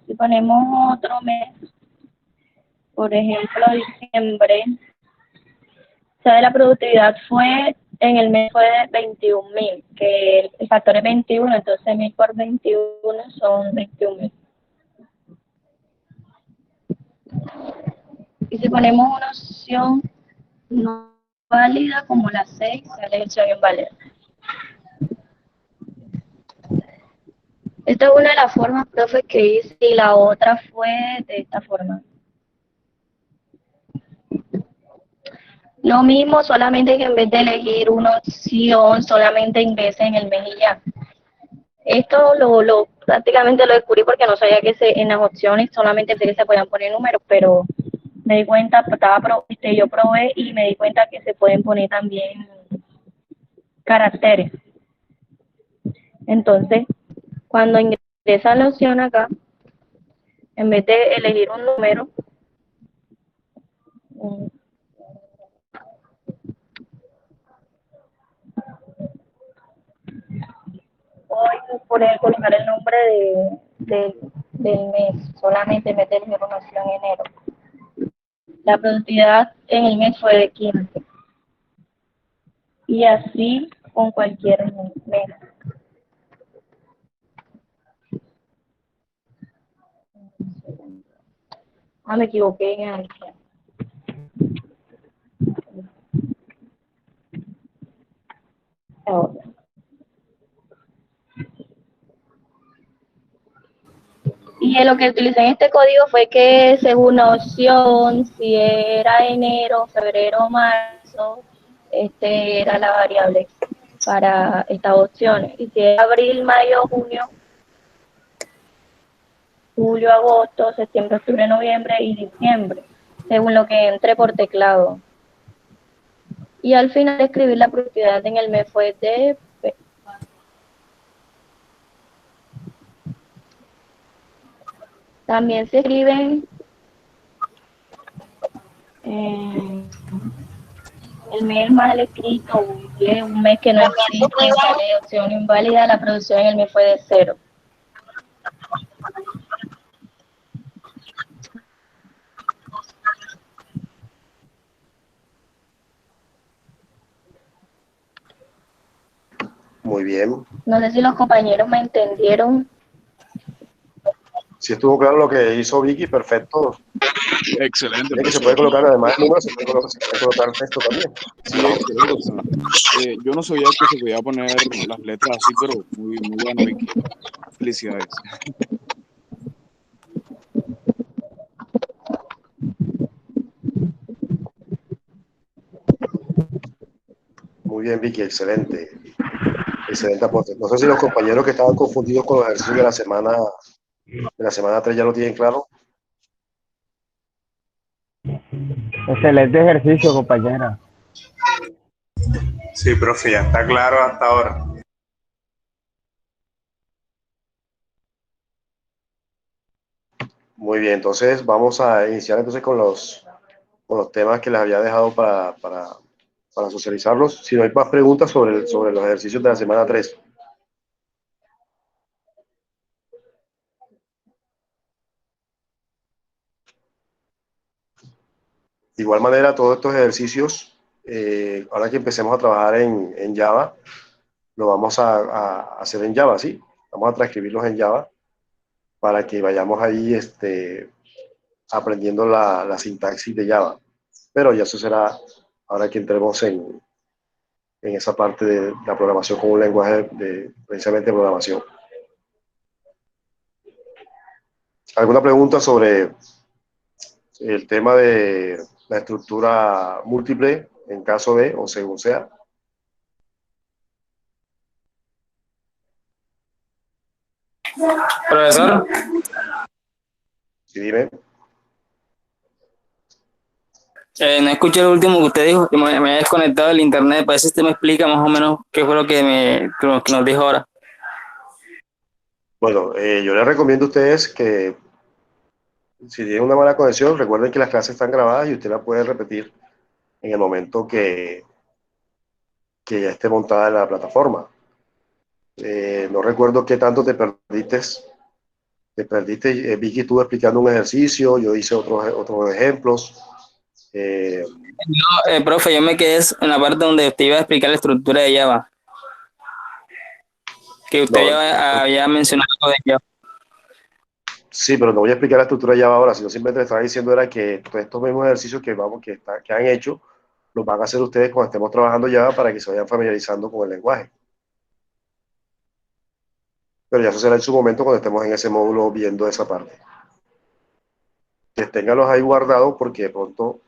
Si ponemos otro mes, por ejemplo diciembre, ¿sabe? La productividad fue, en el mes fue de 21.000, que el factor es 21, entonces 1000 por 21 son 21.000. Y si ponemos una opción no válida como la 6, sale la opción inválida. Esta es una de las formas, profe, que hice, y la otra fue de esta forma. Lo mismo, solamente que en vez de elegir una opción, solamente ingrese en el mes y ya. Esto prácticamente lo descubrí porque no sabía que en las opciones solamente se podían poner números, pero me di cuenta, yo probé y me di cuenta que se pueden poner también caracteres. Entonces, cuando ingresa la opción acá, en vez de elegir un número, voy a colocar el nombre del mes, solamente en vez de elegir una opción enero. La productividad en el mes fue de 15. Y así con cualquier mes. Me equivoqué en el. Y lo que utilicé en este código fue que según la opción, si era enero, febrero, marzo, era la variable para estas opciones. Y si era abril, mayo, junio, julio, agosto, septiembre, octubre, noviembre y diciembre, según lo que entré por teclado. Y al final escribir la propiedad en el mes fue de P. También se escriben el mes mal escrito, un mes que no existe, sale opción inválida, la producción en el mes fue de 0. Muy bien. No sé si los compañeros me entendieron. Si estuvo claro lo que hizo Vicky, perfecto. Excelente, Es que se profesor. puede colocar, además de números, se puede colocar texto también. Sí, excelente. O sea, yo no sabía que se podía poner las letras así, pero muy, muy bueno, Vicky. Felicidades. Muy bien, Vicky, excelente. Excelente aporte. No sé si los compañeros que estaban confundidos con los ejercicios de la semana 3 ya lo tienen claro. Excelente ejercicio, compañera. Sí, profe, ya está claro hasta ahora. Muy bien, entonces vamos a iniciar entonces con los temas que les había dejado para socializarlos. Si no hay más preguntas sobre los ejercicios de la semana 3. De igual manera, todos estos ejercicios, ahora que empecemos a trabajar en Java, lo vamos a hacer en Java, ¿sí? Vamos a transcribirlos en Java para que vayamos ahí aprendiendo la sintaxis de Java. Pero ya eso será ahora que entremos en esa parte de la programación con un lenguaje precisamente de programación. ¿Alguna pregunta sobre el tema de la estructura múltiple en caso de o según sea? Profesor, Sí, dime. no escuché lo último que usted dijo, que me había desconectado del internet. Para eso usted me explica más o menos qué fue lo que nos dijo ahora. Bueno, yo les recomiendo a ustedes que si tienen una mala conexión, recuerden que las clases están grabadas y usted las puede repetir en el momento que ya esté montada en la plataforma. No recuerdo qué tanto te perdiste. Vicky estuvo explicando un ejercicio, yo hice otros ejemplos. No, profe, yo me quedé en la parte donde usted iba a explicar la estructura de Java, que usted No, ya había mencionado algo de Java. sí, pero no voy a explicar la estructura de Java ahora, sino simplemente le estaba diciendo era que todos estos mismos ejercicios que han hecho, los van a hacer ustedes cuando estemos trabajando Java para que se vayan familiarizando con el lenguaje. Pero ya eso será en su momento cuando estemos en ese módulo viendo esa parte. Que ténganlos ahí guardados porque de pronto,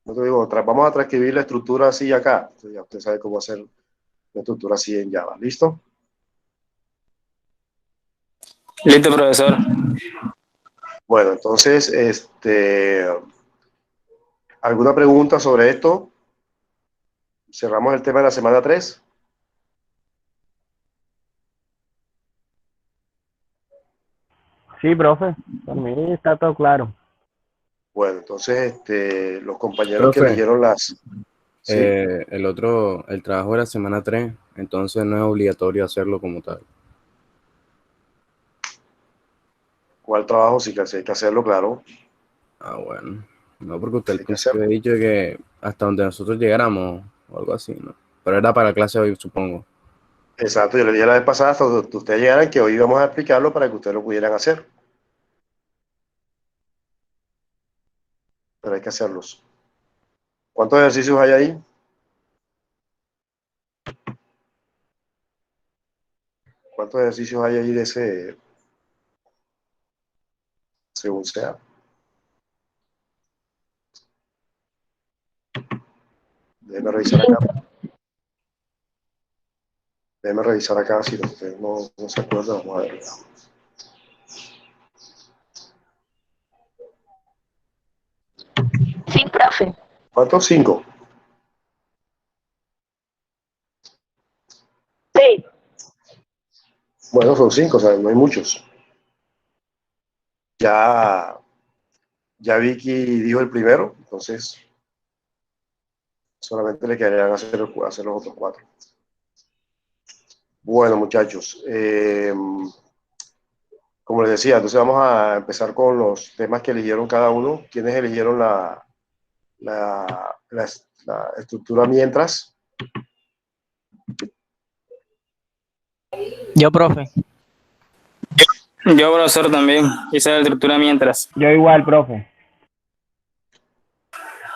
no te digo, vamos a transcribir la estructura así acá. Entonces ya usted sabe cómo hacer la estructura así en Java. ¿Listo? Listo, profesor. Bueno, entonces, ¿alguna pregunta sobre esto? Cerramos el tema de la semana 3. Sí, profe, por mí está todo claro. Bueno, entonces, los compañeros que Profe, eligieron ¿sí? el trabajo de la semana 3, entonces no es obligatorio hacerlo como tal. ¿Cuál trabajo? Sí que hay que hacerlo, claro. Ah, bueno. No, porque usted al Hay que principio hacerlo. ha dicho que hasta donde nosotros llegáramos o algo así, ¿no? Pero era para la clase hoy, supongo. Exacto, yo le dije la vez pasada hasta donde ustedes llegaran que hoy íbamos a explicarlo para que ustedes lo pudieran hacer. Pero hay que hacerlos. ¿Cuántos ejercicios hay ahí? ¿Cuántos ejercicios hay ahí de ese? según sea. Déjeme revisar acá. Déjeme revisar acá si usted no se acuerda. Vamos a ver. Sí, profe. ¿Cuántos? 5. Sí. Bueno, son 5, o sea, no hay muchos. Ya Vicky dijo el primero, entonces solamente le quedarían hacer los otros 4. Bueno, muchachos, como les decía, entonces vamos a empezar con los temas que eligieron cada uno. ¿Quiénes eligieron la estructura mientras? Yo, profe. Yo, profesor, también hice la estructura mientras. Yo igual, profe.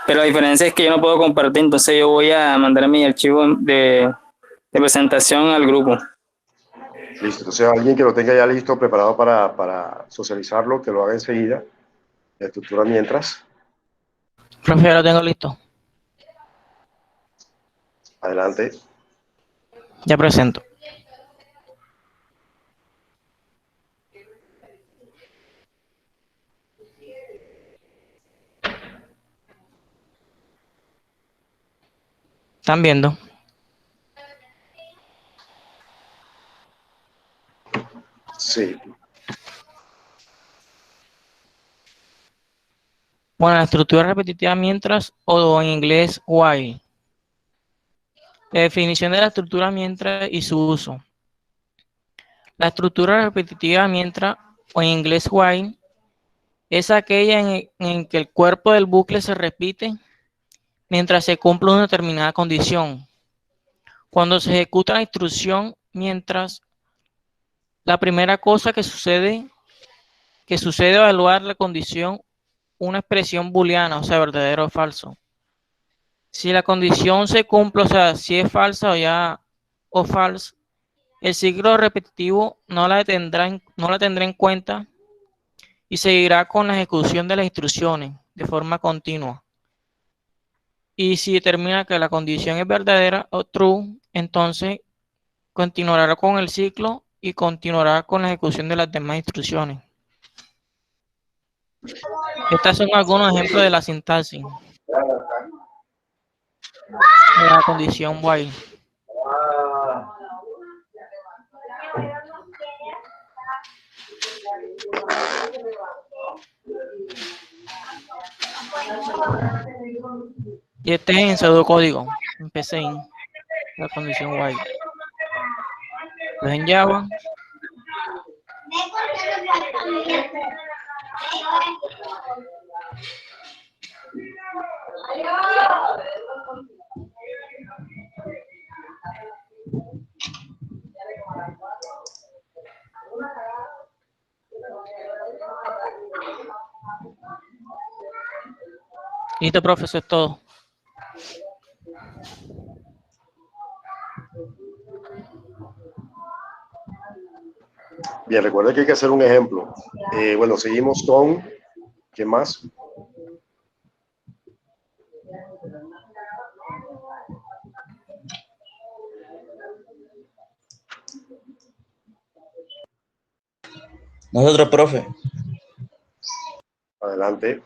Pero la diferencia es que yo no puedo compartir, entonces yo voy a mandar mi archivo de presentación al grupo. Listo, entonces alguien que lo tenga ya listo, preparado para socializarlo, que lo haga enseguida. La estructura mientras. Profe, ya lo tengo listo. Adelante. Ya presento. ¿Están viendo? Sí. Bueno, la estructura repetitiva mientras, o en inglés while. La definición de la estructura mientras y su uso. La estructura repetitiva mientras, o en inglés while, es aquella en que el cuerpo del bucle se repite mientras se cumple una determinada condición. Cuando se ejecuta la instrucción mientras, la primera cosa que sucede es evaluar la condición, una expresión booleana, o sea, verdadero o falso. Si la condición se cumple, o sea, si es falsa o falsa, el ciclo repetitivo no la tendrá en cuenta y seguirá con la ejecución de las instrucciones de forma continua. Y si determina que la condición es verdadera o true, entonces continuará con el ciclo y continuará con la ejecución de las demás instrucciones. Estos son algunos ejemplos de la sintaxis de la condición while. Y este es en pseudocódigo, en PCIN, la condición while. Pues en Java. Listo, profe, eso es todo. Bien, recuerda que hay que hacer un ejemplo. Bueno, seguimos con, ¿qué más? Nosotros, profe. Adelante.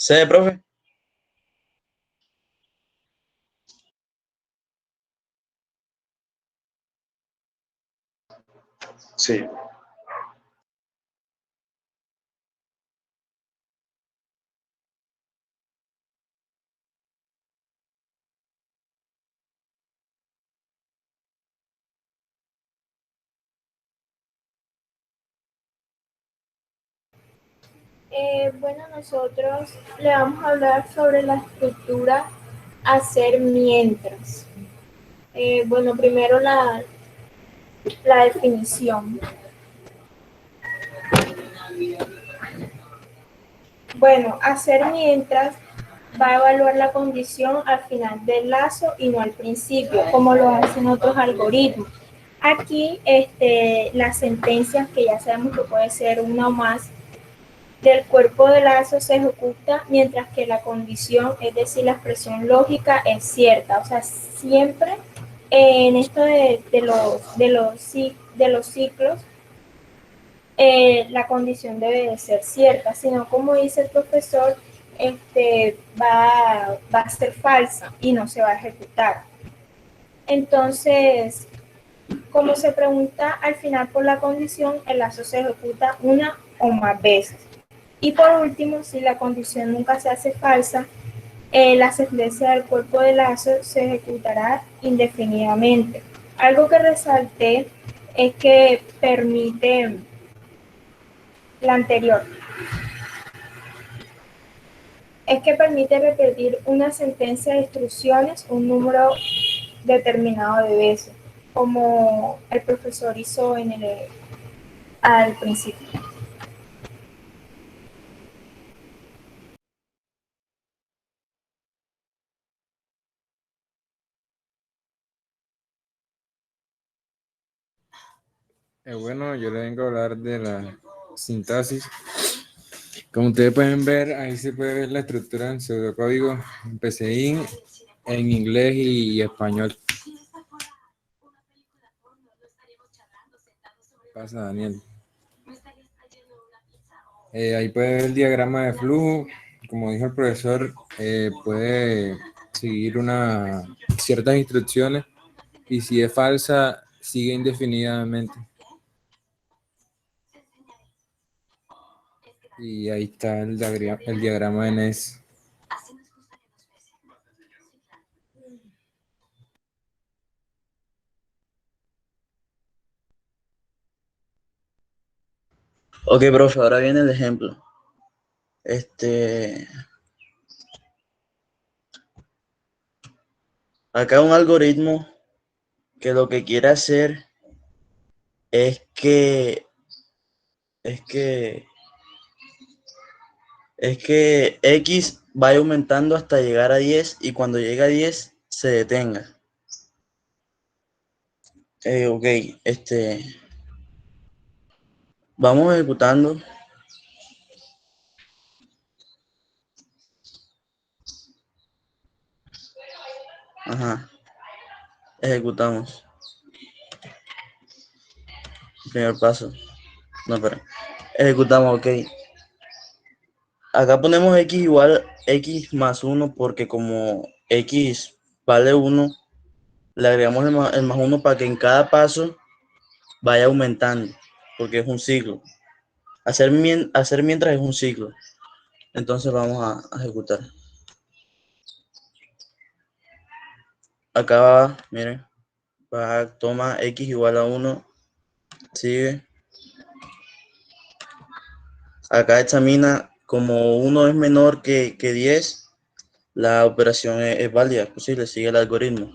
¿Sí, profe? Sí. Bueno, nosotros le vamos a hablar sobre la estructura hacer mientras. Bueno, primero la definición. Bueno, hacer mientras va a evaluar la condición al final del lazo y no al principio, como lo hacen otros algoritmos. Aquí, las sentencias, que ya sabemos que puede ser una o más, del cuerpo del lazo se ejecuta mientras que la condición, es decir, la expresión lógica, es cierta. O sea, siempre en esto de los ciclos, la condición debe de ser cierta, sino como dice el profesor, va a ser falsa y no se va a ejecutar. Entonces, como se pregunta al final por la condición, el lazo se ejecuta una o más veces. Y por último, si la condición nunca se hace falsa, la sentencia del cuerpo del lazo se ejecutará indefinidamente. Algo que resalté es que permite la anterior. Es que permite repetir una sentencia de instrucciones un número determinado de veces, como el profesor hizo al principio. Bueno, yo le vengo a hablar de la sintaxis. Como ustedes pueden ver, ahí se puede ver la estructura en pseudocódigo en PCIN, en inglés y español. Pasa, Daniel. Ahí puede ver el diagrama de flujo. Como dijo el profesor, puede seguir ciertas instrucciones y si es falsa, sigue indefinidamente. Y ahí está el diagrama de NES. Ok, profe, ahora viene el ejemplo. Acá un algoritmo que lo que quiere hacer es que X vaya aumentando hasta llegar a 10 y cuando llega a 10 se detenga. Ok, vamos ejecutando. Ajá. Ejecutamos. Primer paso. No, espera. Ejecutamos, ok. Acá ponemos X igual X más 1 porque como X vale 1, le agregamos el más 1 para que en cada paso vaya aumentando, porque es un ciclo. Hacer mientras es un ciclo. Entonces vamos a ejecutar. Acá va, miren, toma X igual a 1, sigue. Acá examina, como 1 es menor que 10, la operación es válida, es posible, sigue el algoritmo.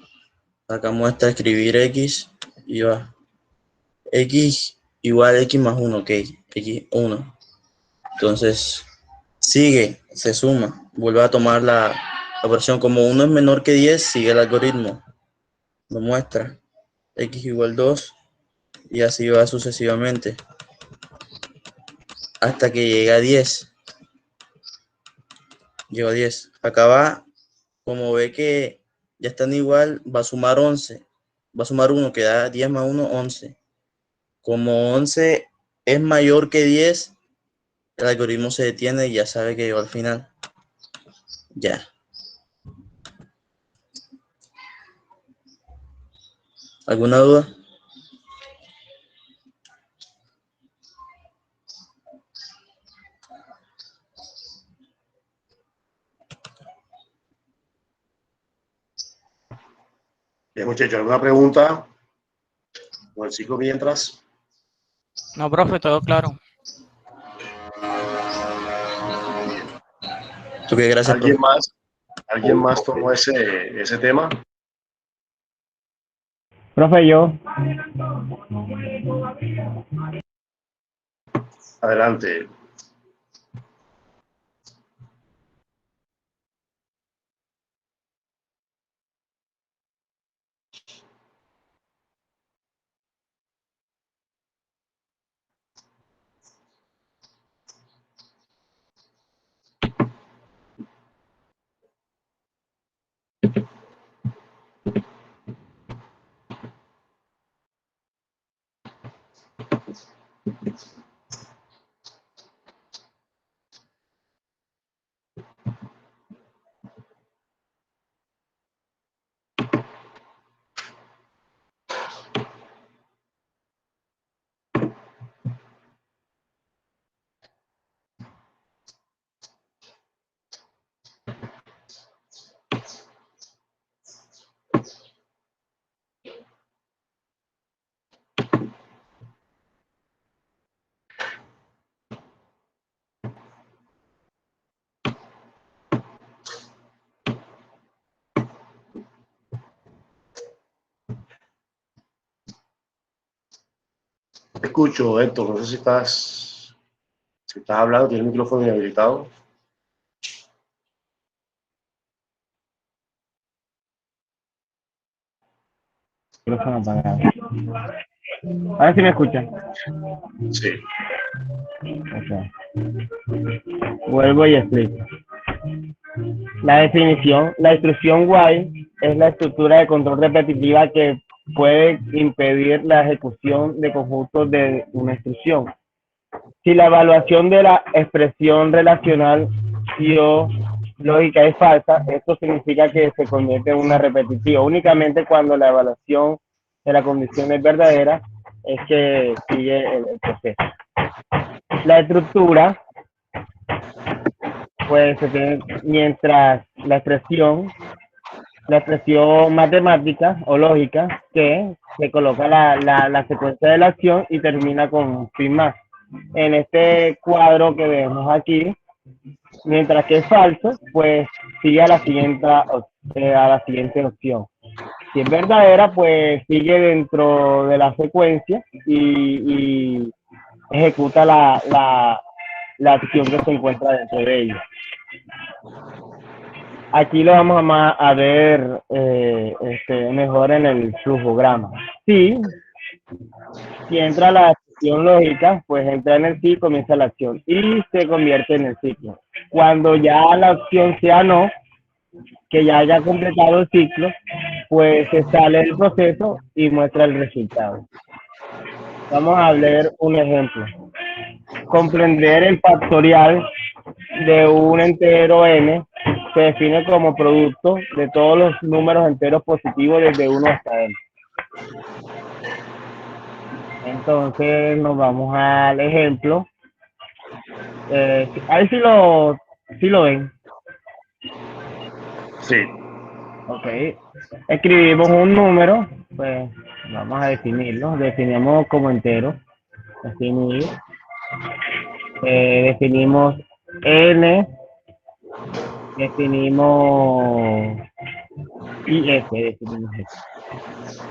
Acá muestra escribir X y va. X igual a X más 1, ok, X 1. Entonces, sigue, se suma, vuelve a tomar la operación. Como 1 es menor que 10, sigue el algoritmo. Lo muestra. X igual 2 y así va sucesivamente hasta que llega a 10. Llegó a 10. Acá va, como ve que ya están igual, va a sumar 11. Va a sumar 1, que da 10 más 1, 11. Como 11 es mayor que 10, el algoritmo se detiene y ya sabe que llegó al final. Ya. ¿Alguna duda? Bien, muchachos, ¿alguna pregunta? ¿O el ciclo mientras? No, profe, todo claro. Ok, gracias, ¿Alguien profe. más? ¿Alguien más tomó ese tema? Profe, yo. Adelante. Te escucho, Héctor, no sé si estás hablando, tienes el micrófono inhabilitado. Micrófono apagado. Ahora sí me escuchan. Sí. Okay. Vuelvo y explico. La definición, la instrucción while es la estructura de control repetitiva que puede impedir la ejecución de conjuntos de una instrucción. Si la evaluación de la expresión relacional y o lógica es falsa, esto significa que se convierte en una repetitiva. Únicamente cuando la evaluación de la condición es verdadera es que sigue el proceso. La estructura, pues se tiene, mientras la expresión matemática o lógica, que se coloca la secuencia de la acción y termina con fin más. En este cuadro que vemos aquí, mientras que es falso, pues sigue a la siguiente opción. Si es verdadera, pues sigue dentro de la secuencia y ejecuta la acción que se encuentra dentro de ella. Aquí lo vamos a ver mejor en el flujograma. Si entra la acción lógica, pues entra en el sí, comienza la acción y se convierte en el ciclo. Cuando ya la opción sea no, que ya haya completado el ciclo, pues se sale del proceso y muestra el resultado. Vamos a ver un ejemplo. Comprender el factorial de un entero n se define como producto de todos los números enteros positivos desde 1 hasta n. Entonces nos vamos al ejemplo. Ahí sí lo ven. Sí. Ok. Escribimos un número, pues vamos a definirlo. Definimos como entero. Definir. Definimos n. Definimos y f. Definimos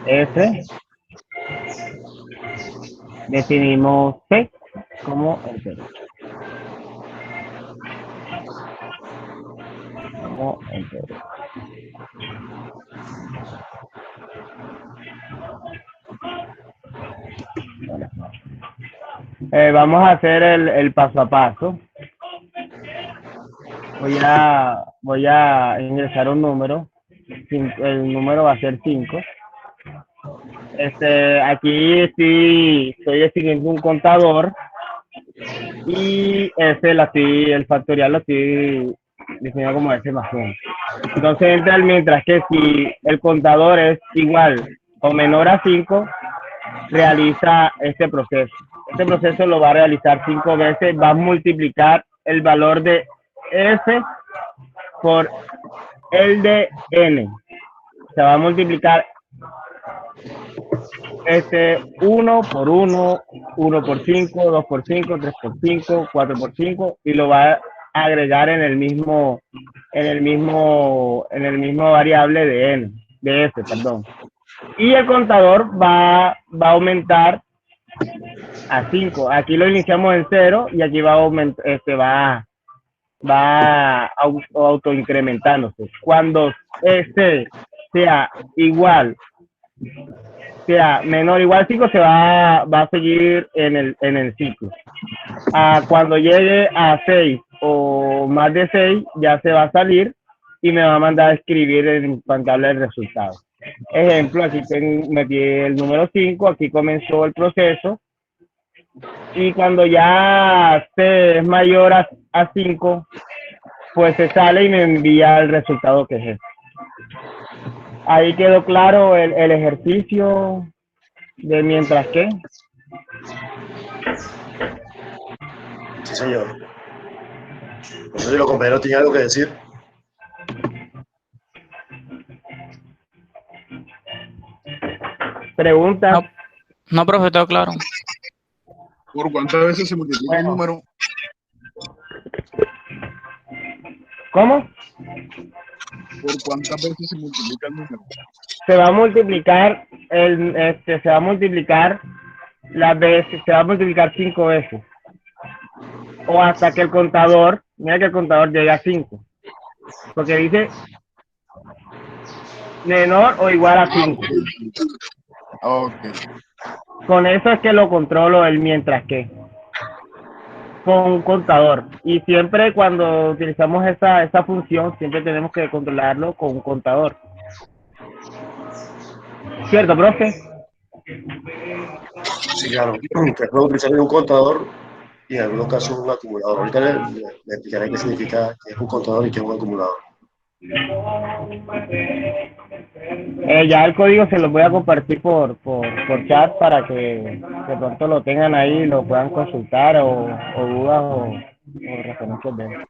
f. Definimos c como entero. Como entero. Vamos a hacer el paso a paso. Voy a ingresar un número. El número va a ser 5. Aquí estoy definiendo un contador y el factorial lo estoy definiendo como S más 1. Entonces mientras que si el contador es igual o menor a 5, realiza este proceso. Este proceso lo va a realizar 5 veces, va a multiplicar el valor de f por el de n. Se va a multiplicar 1 por 1, 1 por 5, 2 por 5, 3 por 5, 4 por 5 y lo va agregar en el mismo variable de f, perdón. Y el contador va a aumentar a 5. Aquí lo iniciamos en 0 y aquí va a aumentar, va autoincrementándose. Cuando este sea menor o igual a 5, se va a seguir en el ciclo. Cuando llegue a 6 o más de 6, ya se va a salir y me va a mandar a escribir en pantalla el resultado. Ejemplo, aquí metí el número 5, aquí comenzó el proceso, y cuando ya C es mayor a 5, pues se sale y me envía el resultado que es este. Ahí quedó claro el ejercicio de mientras que. Sí, señor. No sé si los compañeros tienen algo que decir. Pregunta. No, profe, todo claro. ¿Por cuántas veces se multiplica el número? ¿Cómo? ¿Por cuántas veces se multiplica el número? Se va a multiplicar se va a multiplicar las veces, se va a multiplicar 5 veces. O hasta que el contador, mira que el contador llegue a 5. Porque dice menor o igual a 5. Okay. Con eso es que lo controlo el mientras que. Con un contador. Y siempre cuando utilizamos esa función, siempre tenemos que controlarlo con un contador. ¿Cierto, profe? Sí, claro. Que puedo utilizar un contador y en algunos casos un acumulador. Ahorita le explicaré qué significa que es un contador y qué es un acumulador. Ya el código se los voy a compartir por chat para que de pronto lo tengan ahí y lo puedan consultar o dudas o referencias de él.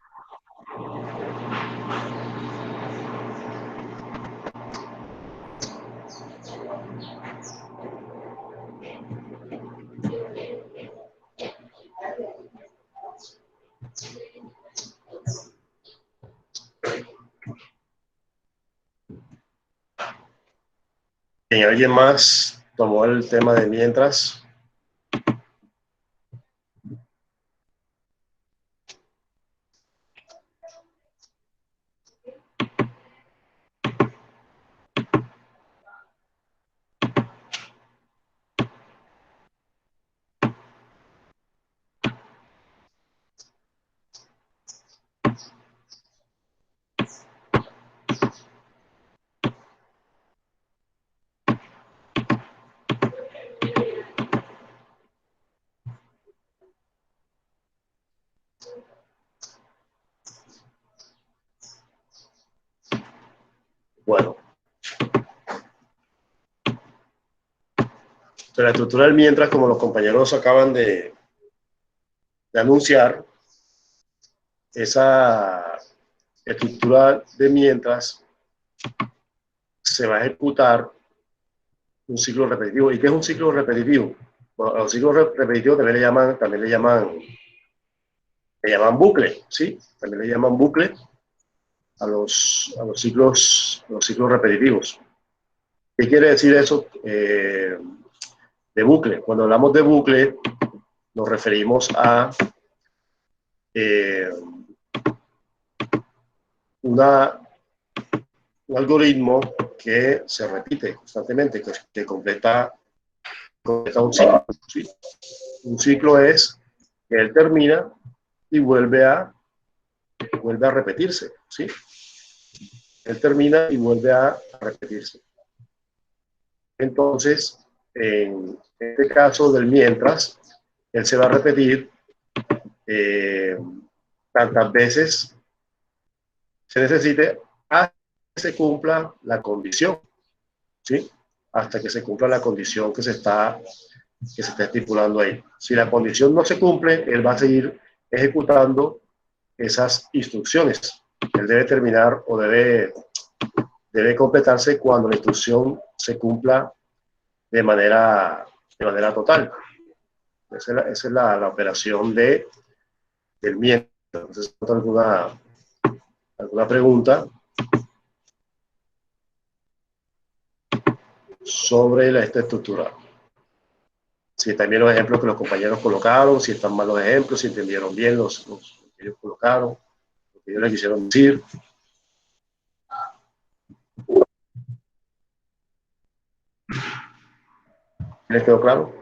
¿Y alguien más tomó el tema de mientras? Bueno. La estructura del mientras, como los compañeros acaban de anunciar, esa estructura de mientras se va a ejecutar un ciclo repetitivo. ¿Y qué es un ciclo repetitivo? Bueno, a los ciclos repetitivos también le llaman bucle, ¿sí? También le llaman bucle a los ciclos repetitivos. ¿Qué quiere decir eso de bucle? Cuando hablamos de bucle, nos referimos a un algoritmo que se repite constantemente, que completa un ciclo, ¿sí? Un ciclo es que él termina y vuelve a repetirse, ¿sí? Él termina y vuelve a repetirse. Entonces, en este caso del mientras, él se va a repetir tantas veces se necesite hasta que se cumpla la condición, ¿sí? Hasta que se cumpla la condición que se está estipulando ahí. Si la condición no se cumple, él va a seguir ejecutando esas instrucciones. Él debe terminar o debe completarse cuando la instrucción se cumpla de manera total. Esa es la operación del mientras. Entonces, ¿alguna pregunta sobre esta estructura? Si también los ejemplos que los compañeros colocaron, si están mal los ejemplos, si entendieron bien los que ellos colocaron, lo que ellos les quisieron decir. ¿Les quedó claro?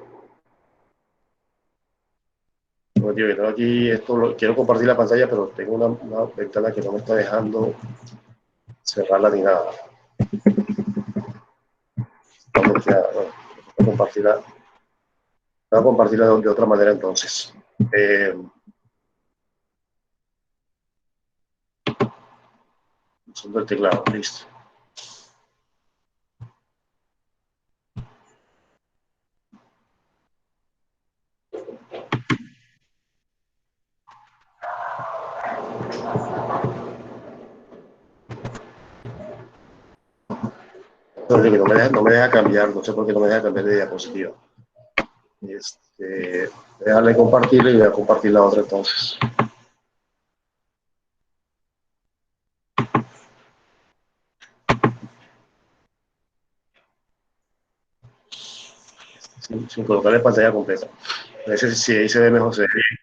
Bueno, tío, yo tengo aquí quiero compartir la pantalla, pero tengo una ventana que no me está dejando cerrarla ni nada. Voy a compartirla de otra manera entonces. Usando el teclado, listo. Entonces, que no me deja cambiar, no sé por qué no me deja cambiar de diapositiva. Dejarle compartirla y voy a compartir la otra entonces. Sin colocarle pantalla completa. A veces si ahí se ve mejor, se ve bien.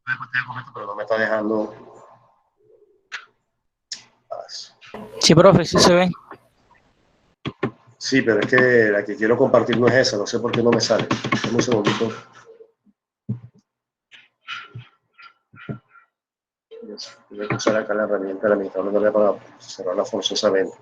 Pantalla completa, pero no me está dejando. Sí, profe, sí se ve. Sí, pero es que la que quiero compartir no es esa, no sé por qué no me sale. Dame un segundito. Voy a usar acá la herramienta del administrador para cerrarla forzosamente.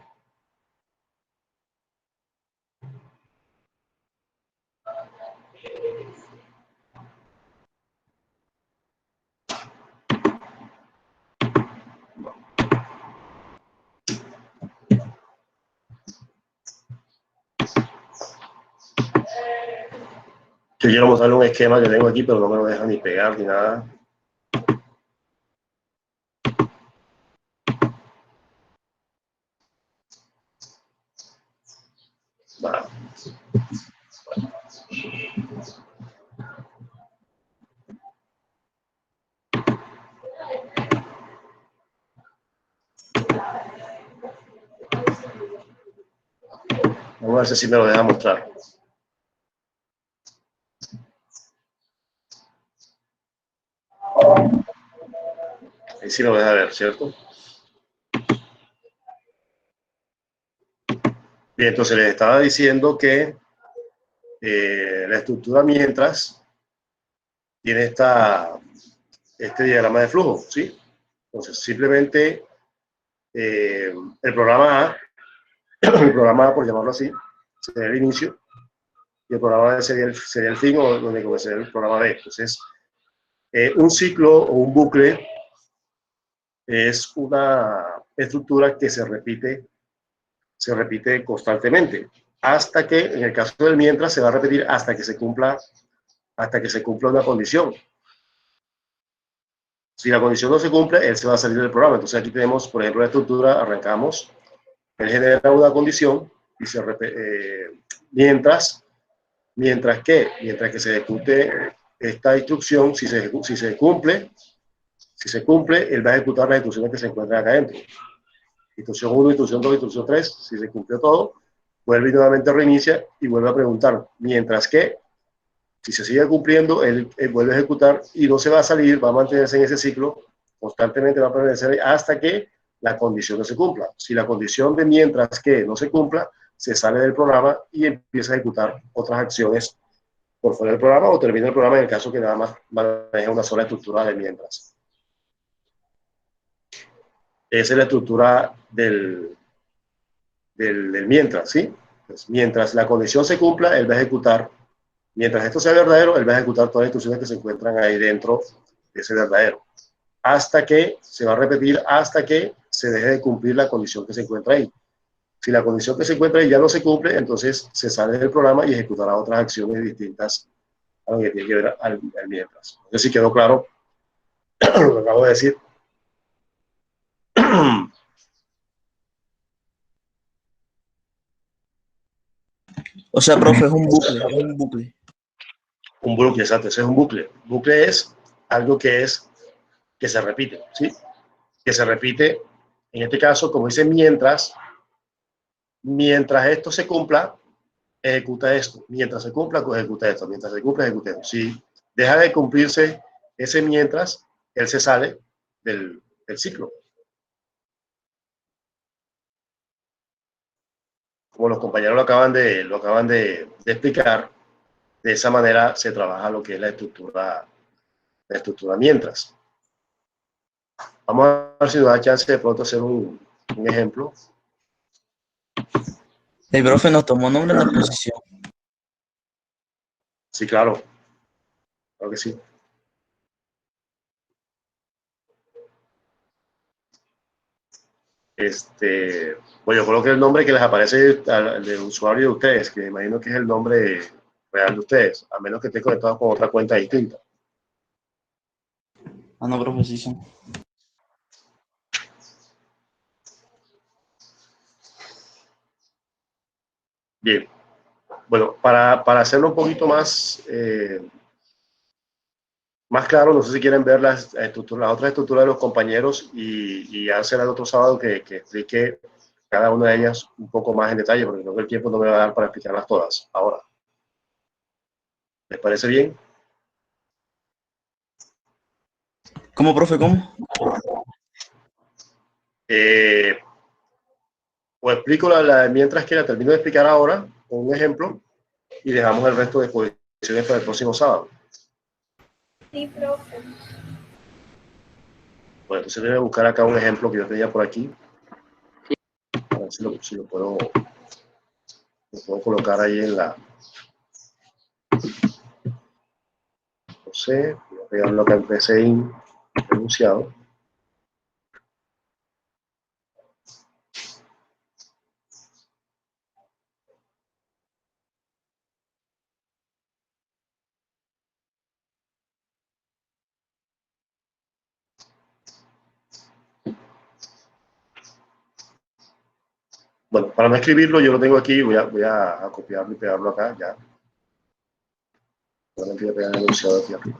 Yo quiero mostrarle un esquema que tengo aquí, pero no me lo deja ni pegar ni nada. Va. Vamos a ver si me lo deja mostrar. Ahí sí me lo deja ver, ¿cierto? Bien, entonces les estaba diciendo que la estructura mientras tiene este diagrama de flujo, ¿sí? Entonces, simplemente el programa A, por llamarlo así, sería el inicio, y el programa B sería el fin, o donde comenzaría el programa B. Entonces, un ciclo o un bucle es una estructura que se repite constantemente, hasta que, en el caso del mientras, se va a repetir hasta que se cumpla una condición. Si la condición no se cumple, él se va a salir del programa. Entonces aquí tenemos, por ejemplo, la estructura, arrancamos, él genera una condición y se repite, mientras que se ejecute esta instrucción, si se cumple, él va a ejecutar las instrucciones que se encuentran acá adentro. Instrucción 1, instrucción 2, instrucción 3, si se cumplió todo, vuelve y nuevamente reinicia y vuelve a preguntar. Mientras que, si se sigue cumpliendo, él vuelve a ejecutar y no se va a salir, va a mantenerse en ese ciclo, constantemente va a permanecer hasta que la condición no se cumpla. Si la condición de mientras que no se cumpla, se sale del programa y empieza a ejecutar otras acciones por fuera del programa o termina el programa en el caso que nada más maneja una sola estructura de mientras. Esa es la estructura del mientras, ¿sí? Pues mientras la condición se cumpla, él va a ejecutar. Mientras esto sea verdadero, él va a ejecutar todas las instrucciones que se encuentran ahí dentro de ese verdadero. Hasta que se va a repetir, hasta que se deje de cumplir la condición que se encuentra ahí. Si la condición que se encuentra ahí ya no se cumple, entonces se sale del programa y ejecutará otras acciones distintas a lo que tiene que ver al mientras. No sé si quedó claro lo que acabo de decir. O sea, profe, es un bucle. Un bucle, exacto, ese es un bucle. Bucle es algo que es que se repite, ¿sí? Que se repite, en este caso, como dice mientras esto se cumpla, ejecuta esto. Mientras se cumpla, ejecuta esto. Mientras se cumpla, ejecuta esto. Si deja de cumplirse ese mientras, él se sale del ciclo. Como los compañeros lo acaban de explicar, de esa manera se trabaja lo que es la estructura mientras. Vamos a ver si nos da chance de pronto hacer un ejemplo. El profe nos tomó nombre en la exposición. Sí, claro. Claro que sí. Bueno, yo coloqué el nombre que les aparece del usuario de ustedes, que me imagino que es el nombre real de ustedes, a menos que esté conectado con otra cuenta distinta. Ah, no, profe, sí son. Bien. Bueno, para hacerlo un poquito más claro, no sé si quieren ver las otras estructuras de los compañeros y ya será el otro sábado que explique cada una de ellas un poco más en detalle, porque creo que el tiempo no me va a dar para explicarlas todas ahora. ¿Les parece bien? ¿Cómo, profe? ¿Cómo? O explico mientras que la termino de explicar ahora, con un ejemplo, y dejamos el resto de exposiciones para el próximo sábado. Sí, profe. Bueno, entonces voy a buscar acá un ejemplo que yo tenía por aquí. A ver si lo puedo colocar ahí en la... No sé, voy a pegarlo acá en PCIN, enunciado. Bueno, para no escribirlo, yo lo tengo aquí, voy a copiarlo y pegarlo acá, ya. Voy a pegar el enunciado aquí arriba.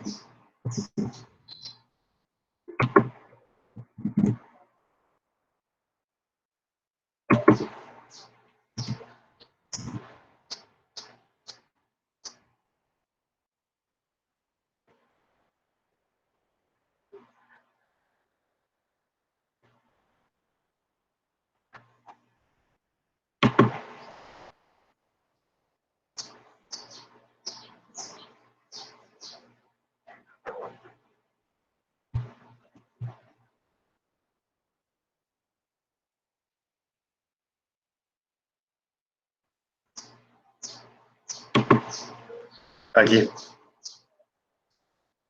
Aquí.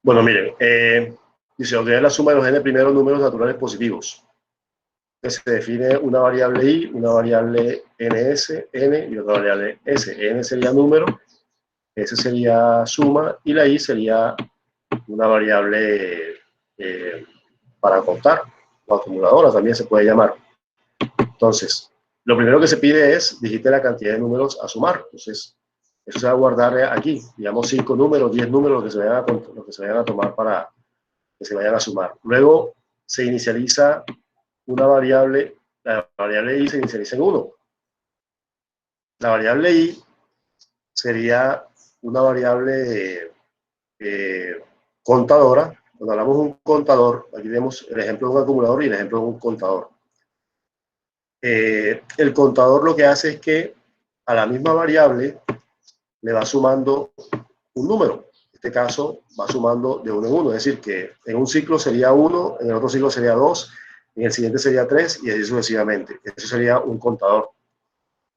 Bueno, miren, dice, obtener la suma de los n primeros números naturales positivos. Se define una variable i, una variable ns, n y otra variable s. N sería número, s sería suma y la i sería una variable para contar, o acumuladora también se puede llamar. Entonces, lo primero que se pide es digite la cantidad de números a sumar. Entonces, eso se va a guardar aquí, digamos 5 números, 10 números, lo que se vayan a tomar para que se vayan a sumar. Luego se inicializa una variable, la variable i se inicializa en 1. La variable i sería una variable contadora. Cuando hablamos de un contador, aquí vemos el ejemplo de un acumulador y el ejemplo de un contador. El contador lo que hace es que a la misma variable le va sumando un número. En este caso va sumando de 1 en 1, es decir, que en un ciclo sería 1, en el otro ciclo sería 2, en el siguiente sería 3 y así sucesivamente. Eso sería un contador.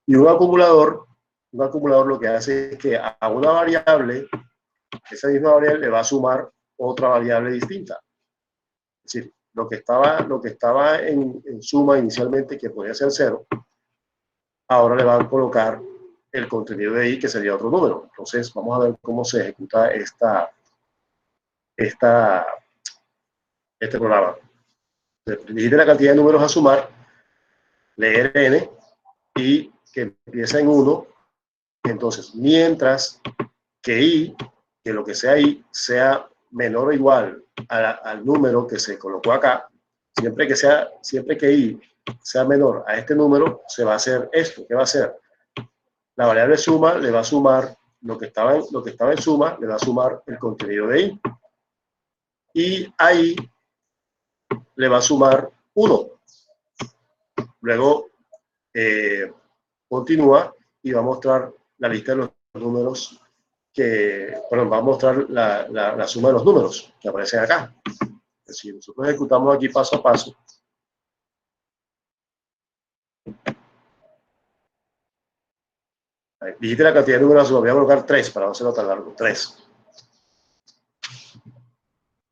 Y un acumulador lo que hace es que a una variable, esa misma variable le va a sumar otra variable distinta. Es decir, lo que estaba en suma inicialmente, que podía ser 0, ahora le van a colocar el contenido de i, que sería otro número. Entonces, vamos a ver cómo se ejecuta este programa. Digite la cantidad de números a sumar, leer n, y que empieza en 1. Entonces, mientras que i, que lo que sea i, sea menor o igual al número que se colocó acá, siempre que i sea menor a este número, se va a hacer esto. ¿Qué va a hacer? La variable suma le va a sumar lo que estaba en suma, le va a sumar el contenido de i. Y a i le va a sumar 1. Luego continúa y va a mostrar la lista de los números va a mostrar la suma de los números que aparecen acá. Si nosotros ejecutamos aquí paso a paso, digite la cantidad de números, voy a colocar 3 para no hacerlo tan largo, 3.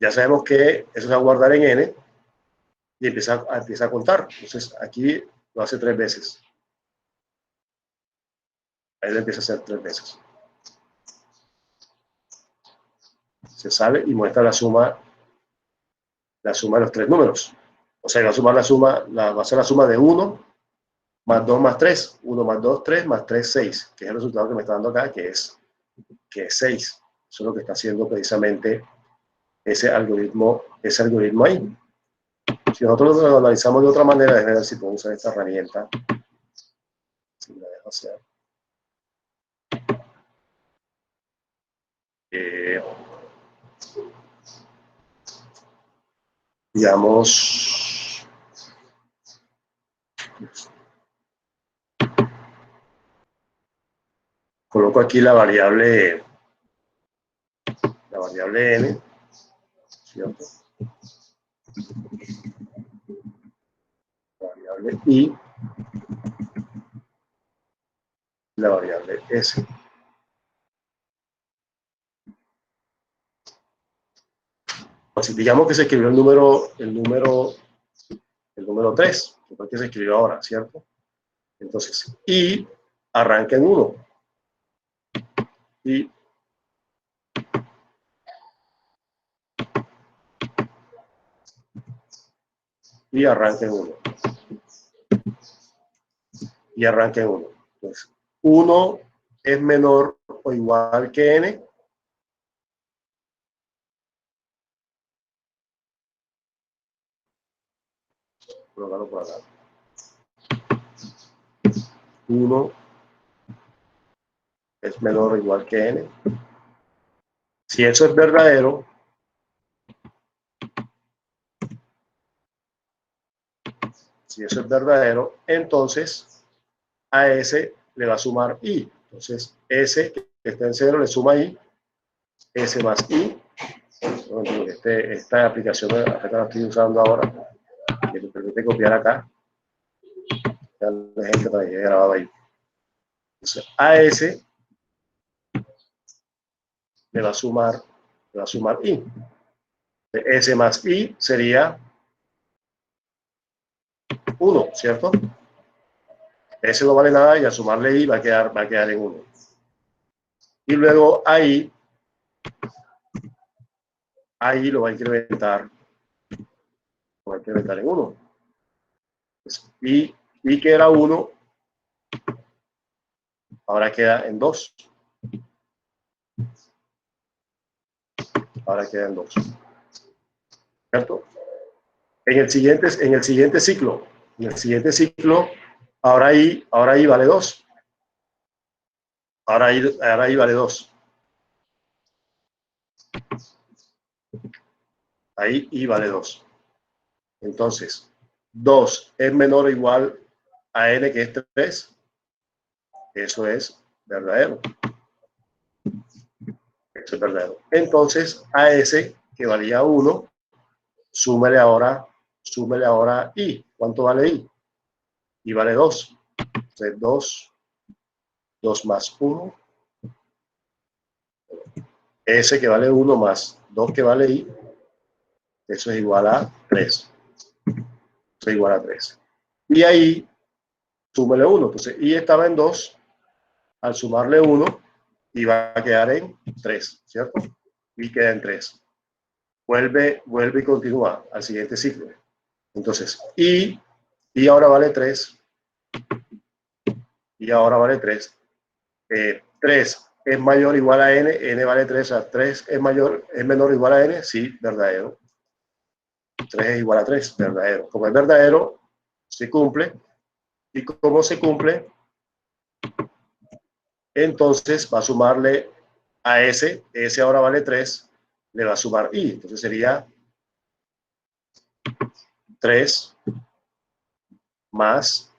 Ya sabemos que eso se va a guardar en n y empieza a contar. Entonces aquí lo hace 3 veces. Ahí lo empieza a hacer 3 veces. Se sale y muestra la suma de los 3 números. O sea, va a sumar va a ser la suma de 1 más 2 más 3. 1 más 2, 3 más 3, 6. Que es el resultado que me está dando acá, que es 6. Eso es lo que está haciendo precisamente ese algoritmo ahí. Si nosotros lo analizamos de otra manera, déjenme ver si podemos usar esta herramienta. Si me la dejo hacer. Digamos, coloco aquí la variable n, ¿cierto? La variable i, la variable s. Pues digamos que se escribió el número 3, que fue el que se escribió ahora, ¿cierto? Entonces, i arranca en 1. Y arranca en 1. Y arranca en 1. Entonces, 1 es menor o igual que n. Colocarlo por acá. 1 es menor o igual que n. Si eso es verdadero, entonces a S le va a sumar I. Entonces S que está en 0 le suma I, S más I. Esta aplicación que la estoy usando ahora, que me permite copiar acá. Ya el ejemplo también he grabado ahí. Entonces a S le va a sumar I. S más I sería 1, ¿cierto? S no vale nada y al sumarle I va a quedar en 1. Y luego ahí lo va a incrementar. Lo va a incrementar en 1. Pues, y que era 1, ahora queda en 2. Ahora queda en 2. ¿Cierto? En el siguiente ciclo, ahora I vale 2. Ahora I vale 2. Ahí I vale 2. Entonces, 2 es menor o igual a n, que es 3. Eso es verdadero. Eso es verdadero. Entonces, a S, que valía 1, súmele ahora I. ¿Cuánto vale I? I vale 2. Entonces, 2 más 1. S, que vale 1, más 2, que vale I. Eso es igual a 3. Eso es igual a 3. Y ahí, súmele 1. Entonces, I estaba en 2. Al sumarle 1, I va a quedar en 3, ¿cierto? Y queda en 3. Vuelve y continúa al siguiente ciclo. Entonces, I ahora vale 3. Y ahora vale 3. 3 es mayor o igual a n, n vale 3, o sea, 3 es menor o igual a n, sí, verdadero. 3 es igual a 3, verdadero. Como es verdadero, se cumple. Y como se cumple, entonces va a sumarle a S ahora vale 3, le va a sumar I. Entonces sería 3 más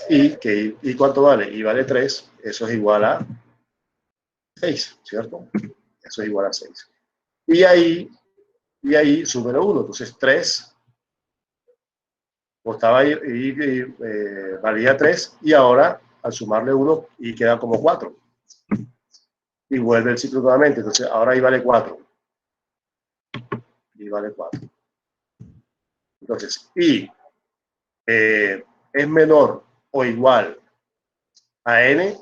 I, que I ¿cuánto vale? I vale 3, eso es igual a 6, ¿cierto? Eso es igual a 6. Y ahí súmelo 1, entonces 3 costaba valía 3 y ahora al sumarle 1 y queda como 4 y vuelve el ciclo nuevamente, entonces ahora ahí vale 4 y vale 4. Entonces y es menor o igual a n,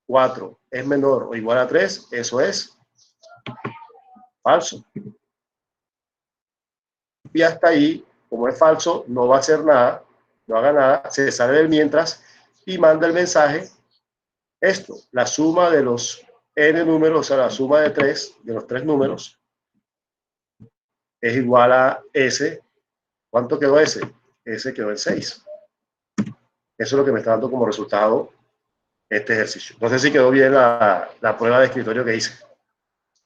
4 es menor o igual a 3, eso es falso. Y hasta ahí, como es falso, no va a hacer nada, no haga nada, se sale del mientras y manda el mensaje, esto, la suma de los n números, o sea, la suma de 3, de los 3 números, es igual a S. ¿Cuánto quedó S? S quedó en 6. Eso es lo que me está dando como resultado este ejercicio. No sé si quedó bien la prueba de escritorio que hice.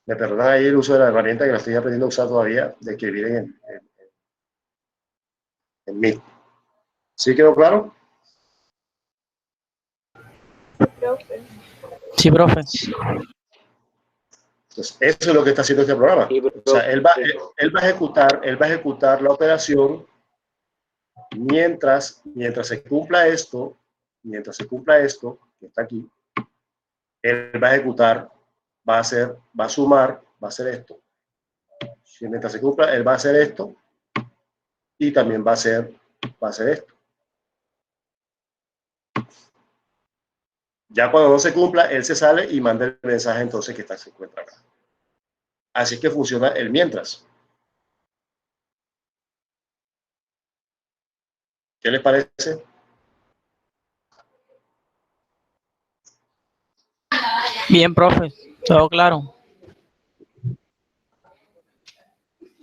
Me perdonan ahí el uso de la herramienta que la estoy aprendiendo a usar todavía, de escribir en Meet. ¿Sí quedó claro? Sí, profe. Entonces, eso es lo que está haciendo este programa. O sea, él va a ejecutar la operación mientras se cumpla esto, que está aquí, él va a ejecutar, va a sumar, va a hacer esto. Mientras se cumpla, él va a hacer esto y también va a hacer esto. Ya cuando no se cumpla, él se sale y manda el mensaje entonces que se encuentra acá. Así que funciona el mientras. ¿Qué les parece? Bien, profe. Todo claro.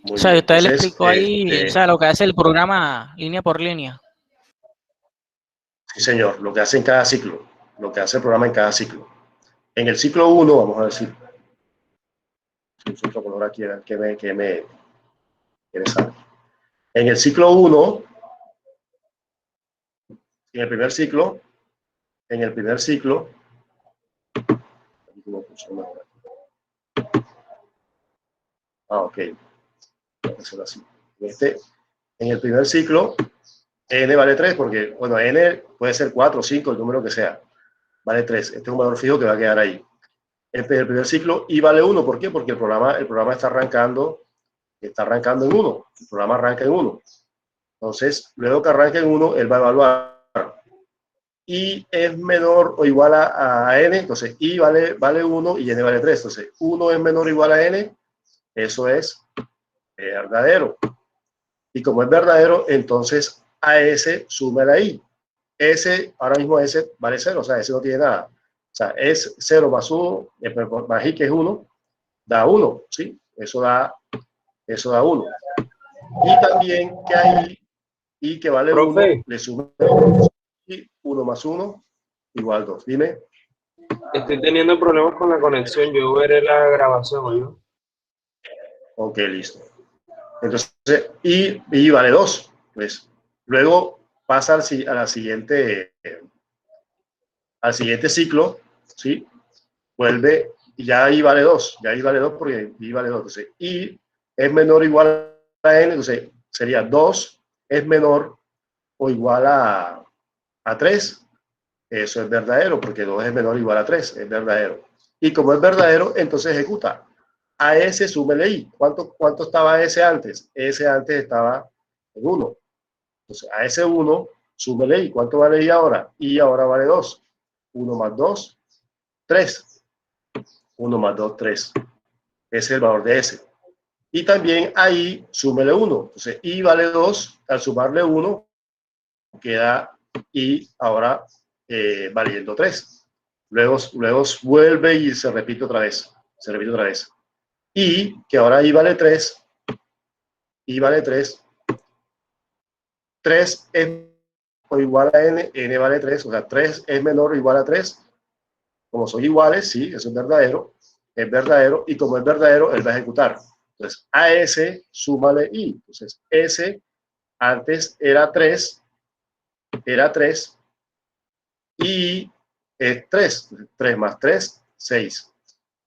Muy O sea, bien. usted le Entonces, explicó ahí, o sea, lo que hace el programa línea por línea. sí, señor, lo que hace en cada ciclo, lo que hace el programa en cada ciclo. En el ciclo 1, vamos a decir, otro color aquí, que me sale. En el ciclo 1, en el primer ciclo, ok, así. En el primer ciclo, n vale 3 porque, bueno, n puede ser 4 o 5, el número que sea, vale 3. Este es un valor fijo que va a quedar ahí. En el primer ciclo, i vale 1, ¿por qué? Porque el programa está arrancando en 1, el programa arranca en 1. Entonces, luego que arranque en 1, él va a evaluar. I es menor o igual a n, entonces i vale 1 y n vale 3. Entonces, 1 es menor o igual a n, eso es verdadero. Y como es verdadero, entonces a S suma la I. S, ahora mismo S vale 0, o sea, S no tiene nada. O sea, es 0 más 1, más I que es 1, da 1, ¿sí? Eso da 1. Y también que hay I que vale 1, le suma y 1 más 1 igual 2. Dime. Estoy teniendo problemas con la conexión, yo veré la grabación, ¿oye? Ok, listo. Entonces, I vale 2. Pues luego pasa al siguiente ciclo, ¿sí? Vuelve y ya I vale 2. Ya I vale 2 porque I vale 2. Entonces, I es menor o igual a N, entonces sería 2 es menor o igual a 3. Eso es verdadero porque 2 es menor o igual a 3. Es verdadero. Y como es verdadero, entonces ejecuta. A S súmele I. ¿Cuánto estaba S antes? S antes estaba en 1. Entonces, a ese 1, súmele I. ¿Cuánto vale I ahora? I ahora vale 2. 1 más 2, 3. 1 más 2, 3. Ese es el valor de S. Y también ahí súmele 1. Entonces, I vale 2. Al sumarle 1, queda I ahora valiendo 3. luego vuelve y se repite otra vez. Y que ahora i vale 3. 3 es o igual a n, n vale 3, o sea, 3 es menor o igual a 3. Como son iguales, sí, eso es verdadero, y como es verdadero, él va a ejecutar. Entonces, a S, súmale i. Entonces, S antes era 3, y es 3. 3 más 3, 6.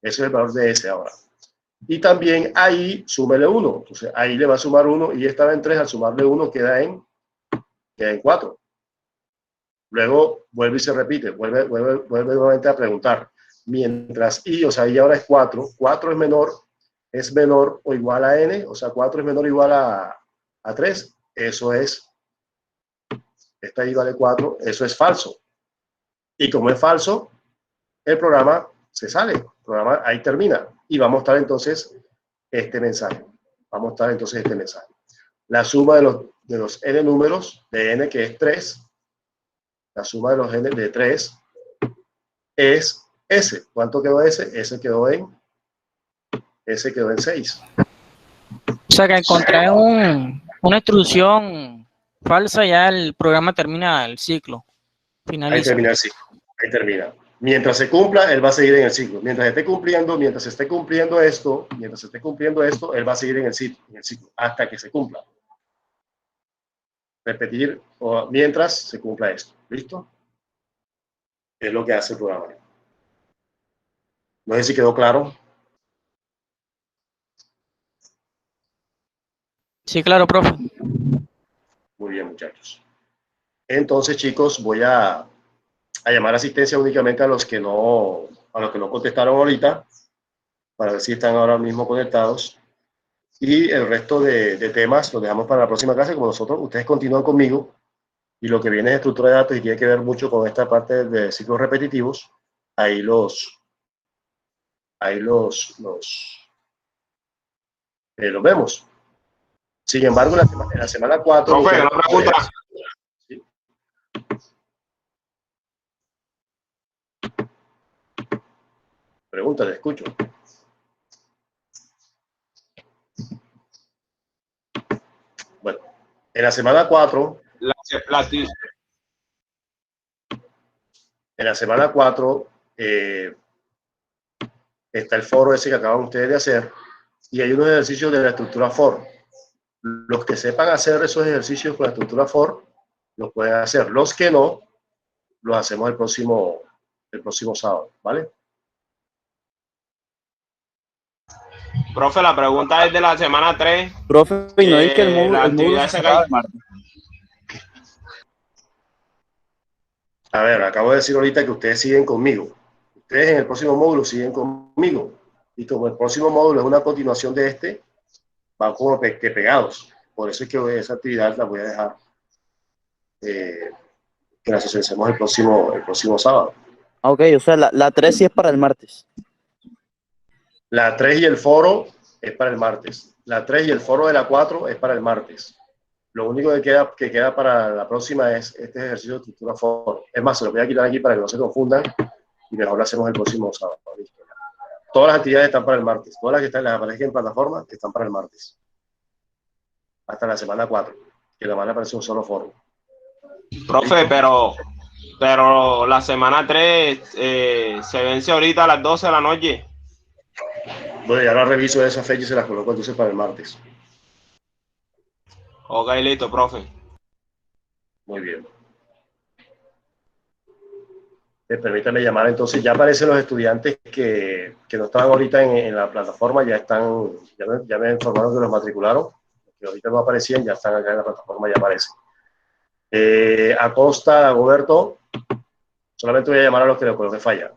Ese es el valor de S ahora. Y también ahí súmele 1. Entonces, ahí le va a sumar 1 y estaba en 3, al sumarle 1 queda en 4. Luego vuelve y se repite, vuelve nuevamente a preguntar. Mientras i, o sea, i ahora es 4, 4 es menor o igual a n, o sea, 4 es menor o igual a 3, eso es, esta i vale 4, eso es falso. Y como es falso, el programa se sale, el programa ahí termina. Y va a mostrar entonces este mensaje. La suma de los n números, de n que es 3, la suma de los n de 3 es S. ¿Cuánto quedó S? S quedó en 6. O sea, que encontrar una instrucción falsa, ya el programa termina el ciclo, Ahí finaliza. termina el ciclo. Ahí termina. Mientras se cumpla, él va a seguir en el ciclo. Mientras esté cumpliendo esto, él va a seguir en el ciclo hasta que se cumpla. Repetir mientras se cumpla esto. ¿Listo? Es lo que hace el programa. No sé si quedó claro. Sí, claro, profe. Muy bien, muchachos. Entonces, chicos, voy a llamar asistencia únicamente a los que no contestaron ahorita, para ver si están ahora mismo conectados. Y el resto de temas los dejamos para la próxima clase. Como ustedes continúan conmigo, y lo que viene es estructura de datos y tiene que ver mucho con esta parte de ciclos repetitivos, ahí los vemos. Sin embargo, en la semana 4... Profe, una pregunta. ¿Sí? Pregunta, te escucho. Bueno, en la semana 4... En la semana 4 está el foro ese que acaban ustedes de hacer, y hay unos ejercicios de la estructura for. Los que sepan hacer esos ejercicios con la estructura for, los pueden hacer. Los que no, los hacemos el próximo sábado, ¿vale? Profe, la pregunta es de la semana 3. Profe, y no es que el módulo se acaba el martes. A ver, acabo de decir ahorita que ustedes siguen conmigo. Ustedes en el próximo módulo siguen conmigo. Y como el próximo módulo es una continuación de este, van como que pegados. Por eso es que esa actividad la voy a dejar que la socialicemos el próximo sábado. Ok, o sea, la 3 sí es para el martes. La 3 y el foro es para el martes. La 3 y el foro de la 4 es para el martes. Lo único que queda para la próxima es este ejercicio de estructura foro. Es más, se lo voy a quitar aquí para que no se confundan y mejor lo hacemos el próximo sábado. ¿Listo? Todas las actividades están para el martes. Todas las que las aparecen en plataforma están para el martes. Hasta la semana 4, que la van a aparecer un solo foro. Profe, pero la semana 3 se vence ahorita a las 12 de la noche. Bueno, ya ahora reviso esa fecha y se las coloco entonces para el martes. Ok, listo, profe. Muy bien. Permítame llamar entonces. Ya aparecen los estudiantes que no estaban ahorita en la plataforma, ya me informaron que los matricularon, que ahorita no aparecían, ya están acá en la plataforma, ya aparecen. Acosta, Dagoberto, solamente voy a llamar a los que falla.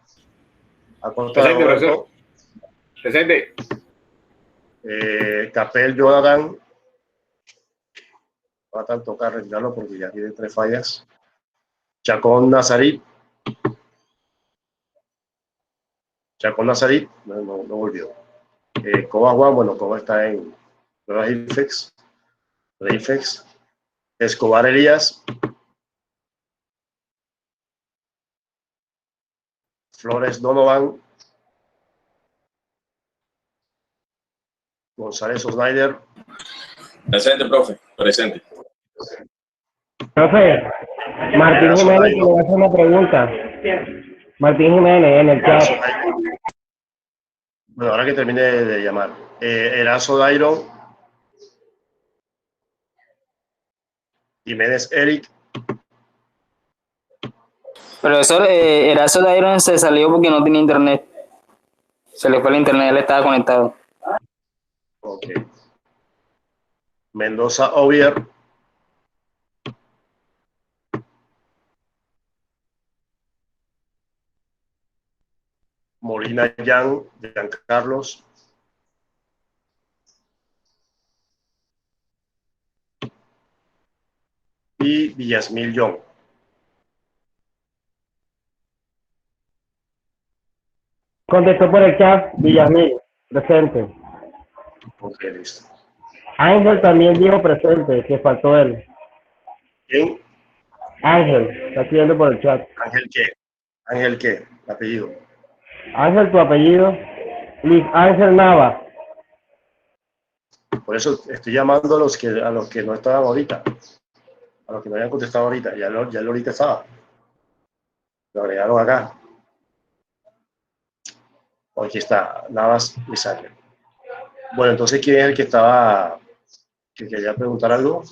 Acosta, Presente, Dagoberto. Presente. Capel, Jonathan. Va a tocar retirarlo porque ya tiene 3 fallas. Chacón, Nazarit. Chacón, Nazarit, no volvió. Coba Juan, bueno, Coba está en Nueva Ifex. Escobar Elías. Flores Donovan, González Snyder. Presente, profe, presente. Profe, Martín Jiménez le va a hacer una pregunta. Martín Jiménez en el chat. Bueno, ahora que termine de llamar. Erazo Dairon. Jiménez Eric. Profesor, Erazo Dairon se salió porque no tenía internet. Se le fue el internet, él estaba conectado. Ok. Mendoza Ovier. Molina Giancarlos. Y Villasmil John. Contestó por el chat, Villamil, presente. Ok, listo. Ángel también dijo presente, que faltó él. ¿Quién? Ángel, está escribiendo por el chat. ¿Ángel qué? ¿Ángel qué? Apellido. Ángel, tu apellido. Luis Ángel Nava. Por eso estoy llamando a los que no estaban ahorita. A los que no habían contestado ahorita. Ya lo ahorita estaba. Lo agregaron acá. Aquí está. Navas y Sánchez. Bueno, entonces, ¿quién es el que quería preguntar algo?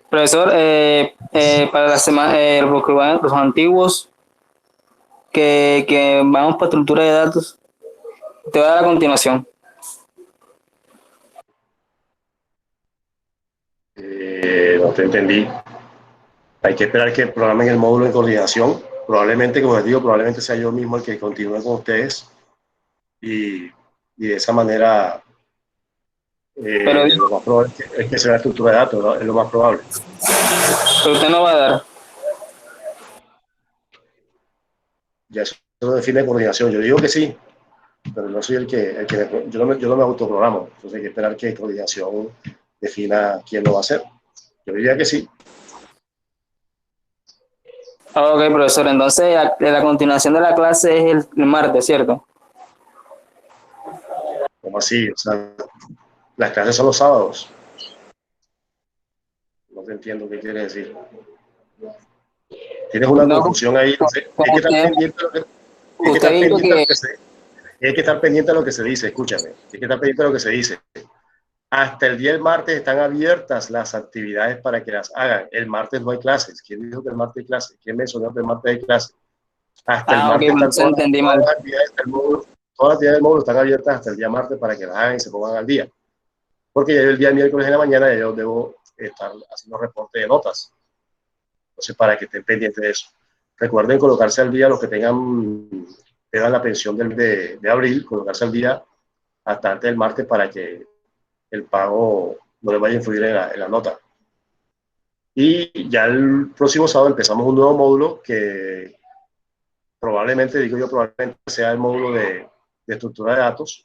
Profesor, para la semana, los antiguos que vamos para estructura de datos, te voy a dar a continuación. No te entendí. Hay que esperar que programen el módulo de coordinación. Probablemente, como les digo, probablemente sea yo mismo el que continúe con ustedes. Y de esa manera, Pero lo más probable es que sea la estructura de datos, ¿no? Es lo más probable. Pero usted no va a dar. Ya eso lo define coordinación. Yo digo que sí, pero no soy yo no me autoprogramo. Entonces hay que esperar que coordinación defina quién lo va a hacer. Yo diría que sí. Ok, profesor, entonces la continuación de la clase es el martes, ¿cierto? ¿Cómo así? O sea, las clases son los sábados. No te entiendo qué quiere decir. Tienes una confusión ahí. Hay que estar pendiente de lo que, hay que estar pendiente de lo que se dice, escúchame. Hay que estar pendiente de lo que se dice. Hasta el día del martes están abiertas las actividades para que las hagan. El martes no hay clases. ¿Quién dijo que el martes hay clases? ¿Quién mencionó que el martes hay clases? Hasta el martes están todas las actividades del módulo, todas las actividades del módulo están abiertas hasta el día martes para que las hagan y se pongan al día. Porque ya el día miércoles en la mañana ya yo debo estar haciendo reporte de notas. Entonces, para que estén pendientes de eso. Recuerden colocarse al día los que tengan la pensión de abril, colocarse al día hasta antes del martes para que el pago no les vaya a influir en la nota. Y ya el próximo sábado empezamos un nuevo módulo que probablemente, digo yo, probablemente sea el módulo de estructura de datos,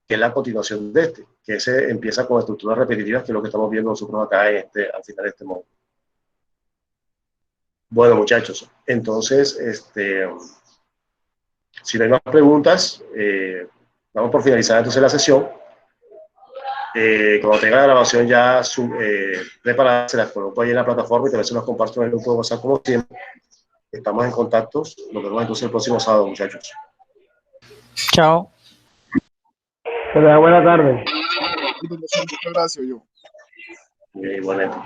que es la continuación de este, que ese empieza con estructuras repetitivas, que es lo que estamos viendo nosotros acá al final de este módulo. Bueno, muchachos, entonces, si no hay más preguntas, vamos por finalizar entonces la sesión. Cuando tenga la grabación ya preparada, se las coloco ahí en la plataforma y también se las comparto en el grupo de WhatsApp como siempre. Estamos en contacto. Nos vemos entonces el próximo sábado, muchachos. Chao. Buenas tardes. Muchas gracias, yo. Igualmente.